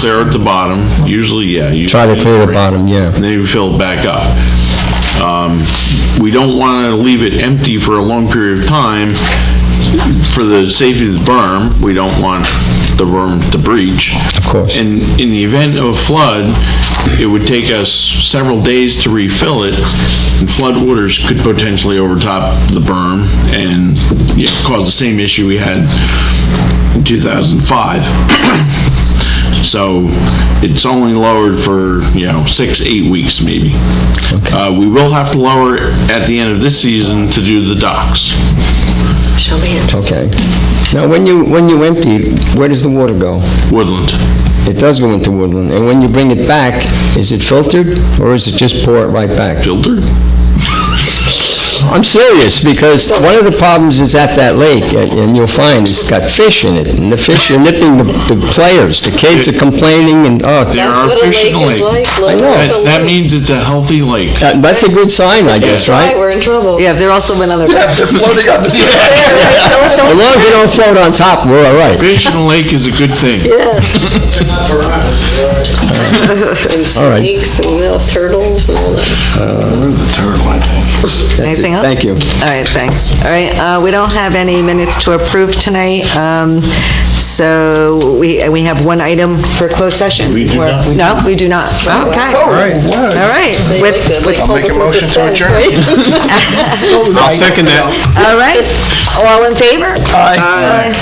clear out the bottom, usually, yeah. Try to clear the bottom, yeah. And then we fill it back up. We don't want to leave it empty for a long period of time for the safety of the berm. We don't want the berm to breach. Of course. And in the event of a flood, it would take us several days to refill it, and flood waters could potentially overtop the berm and cause the same issue we had in 2005. So it's only lowered for, 6, 8 weeks maybe. We will have to lower it at the end of this season to do the docks. Okay. Now, when you empty it, where does the water go? Woodland. It does go into woodland. And when you bring it back, is it filtered, or is it just pour it right back? Filtered? I'm serious, because one of the problems is at that lake, and you'll find it's got fish in it, and the fish are nipping the players. The kids are complaining, and, There are fish in the lake. I know. That means it's a healthy lake. That's a good sign, I guess, right? We're in trouble. Yeah, there also been other... Yeah, they're floating on the surface. As long as they don't float on top, we're all right. Fish in the lake is a good thing. Yes. And All right. snakes and turtles and all that. The turtle, I think. Anything else? Thank you. All right, thanks. All right, we don't have any minutes to approve tonight, so we have one item for closed session. We do not. No, we do not. Okay. All right. All right. I'll make a motion to adjourn. I'll second that. All right. All in favor? Aye. Aye.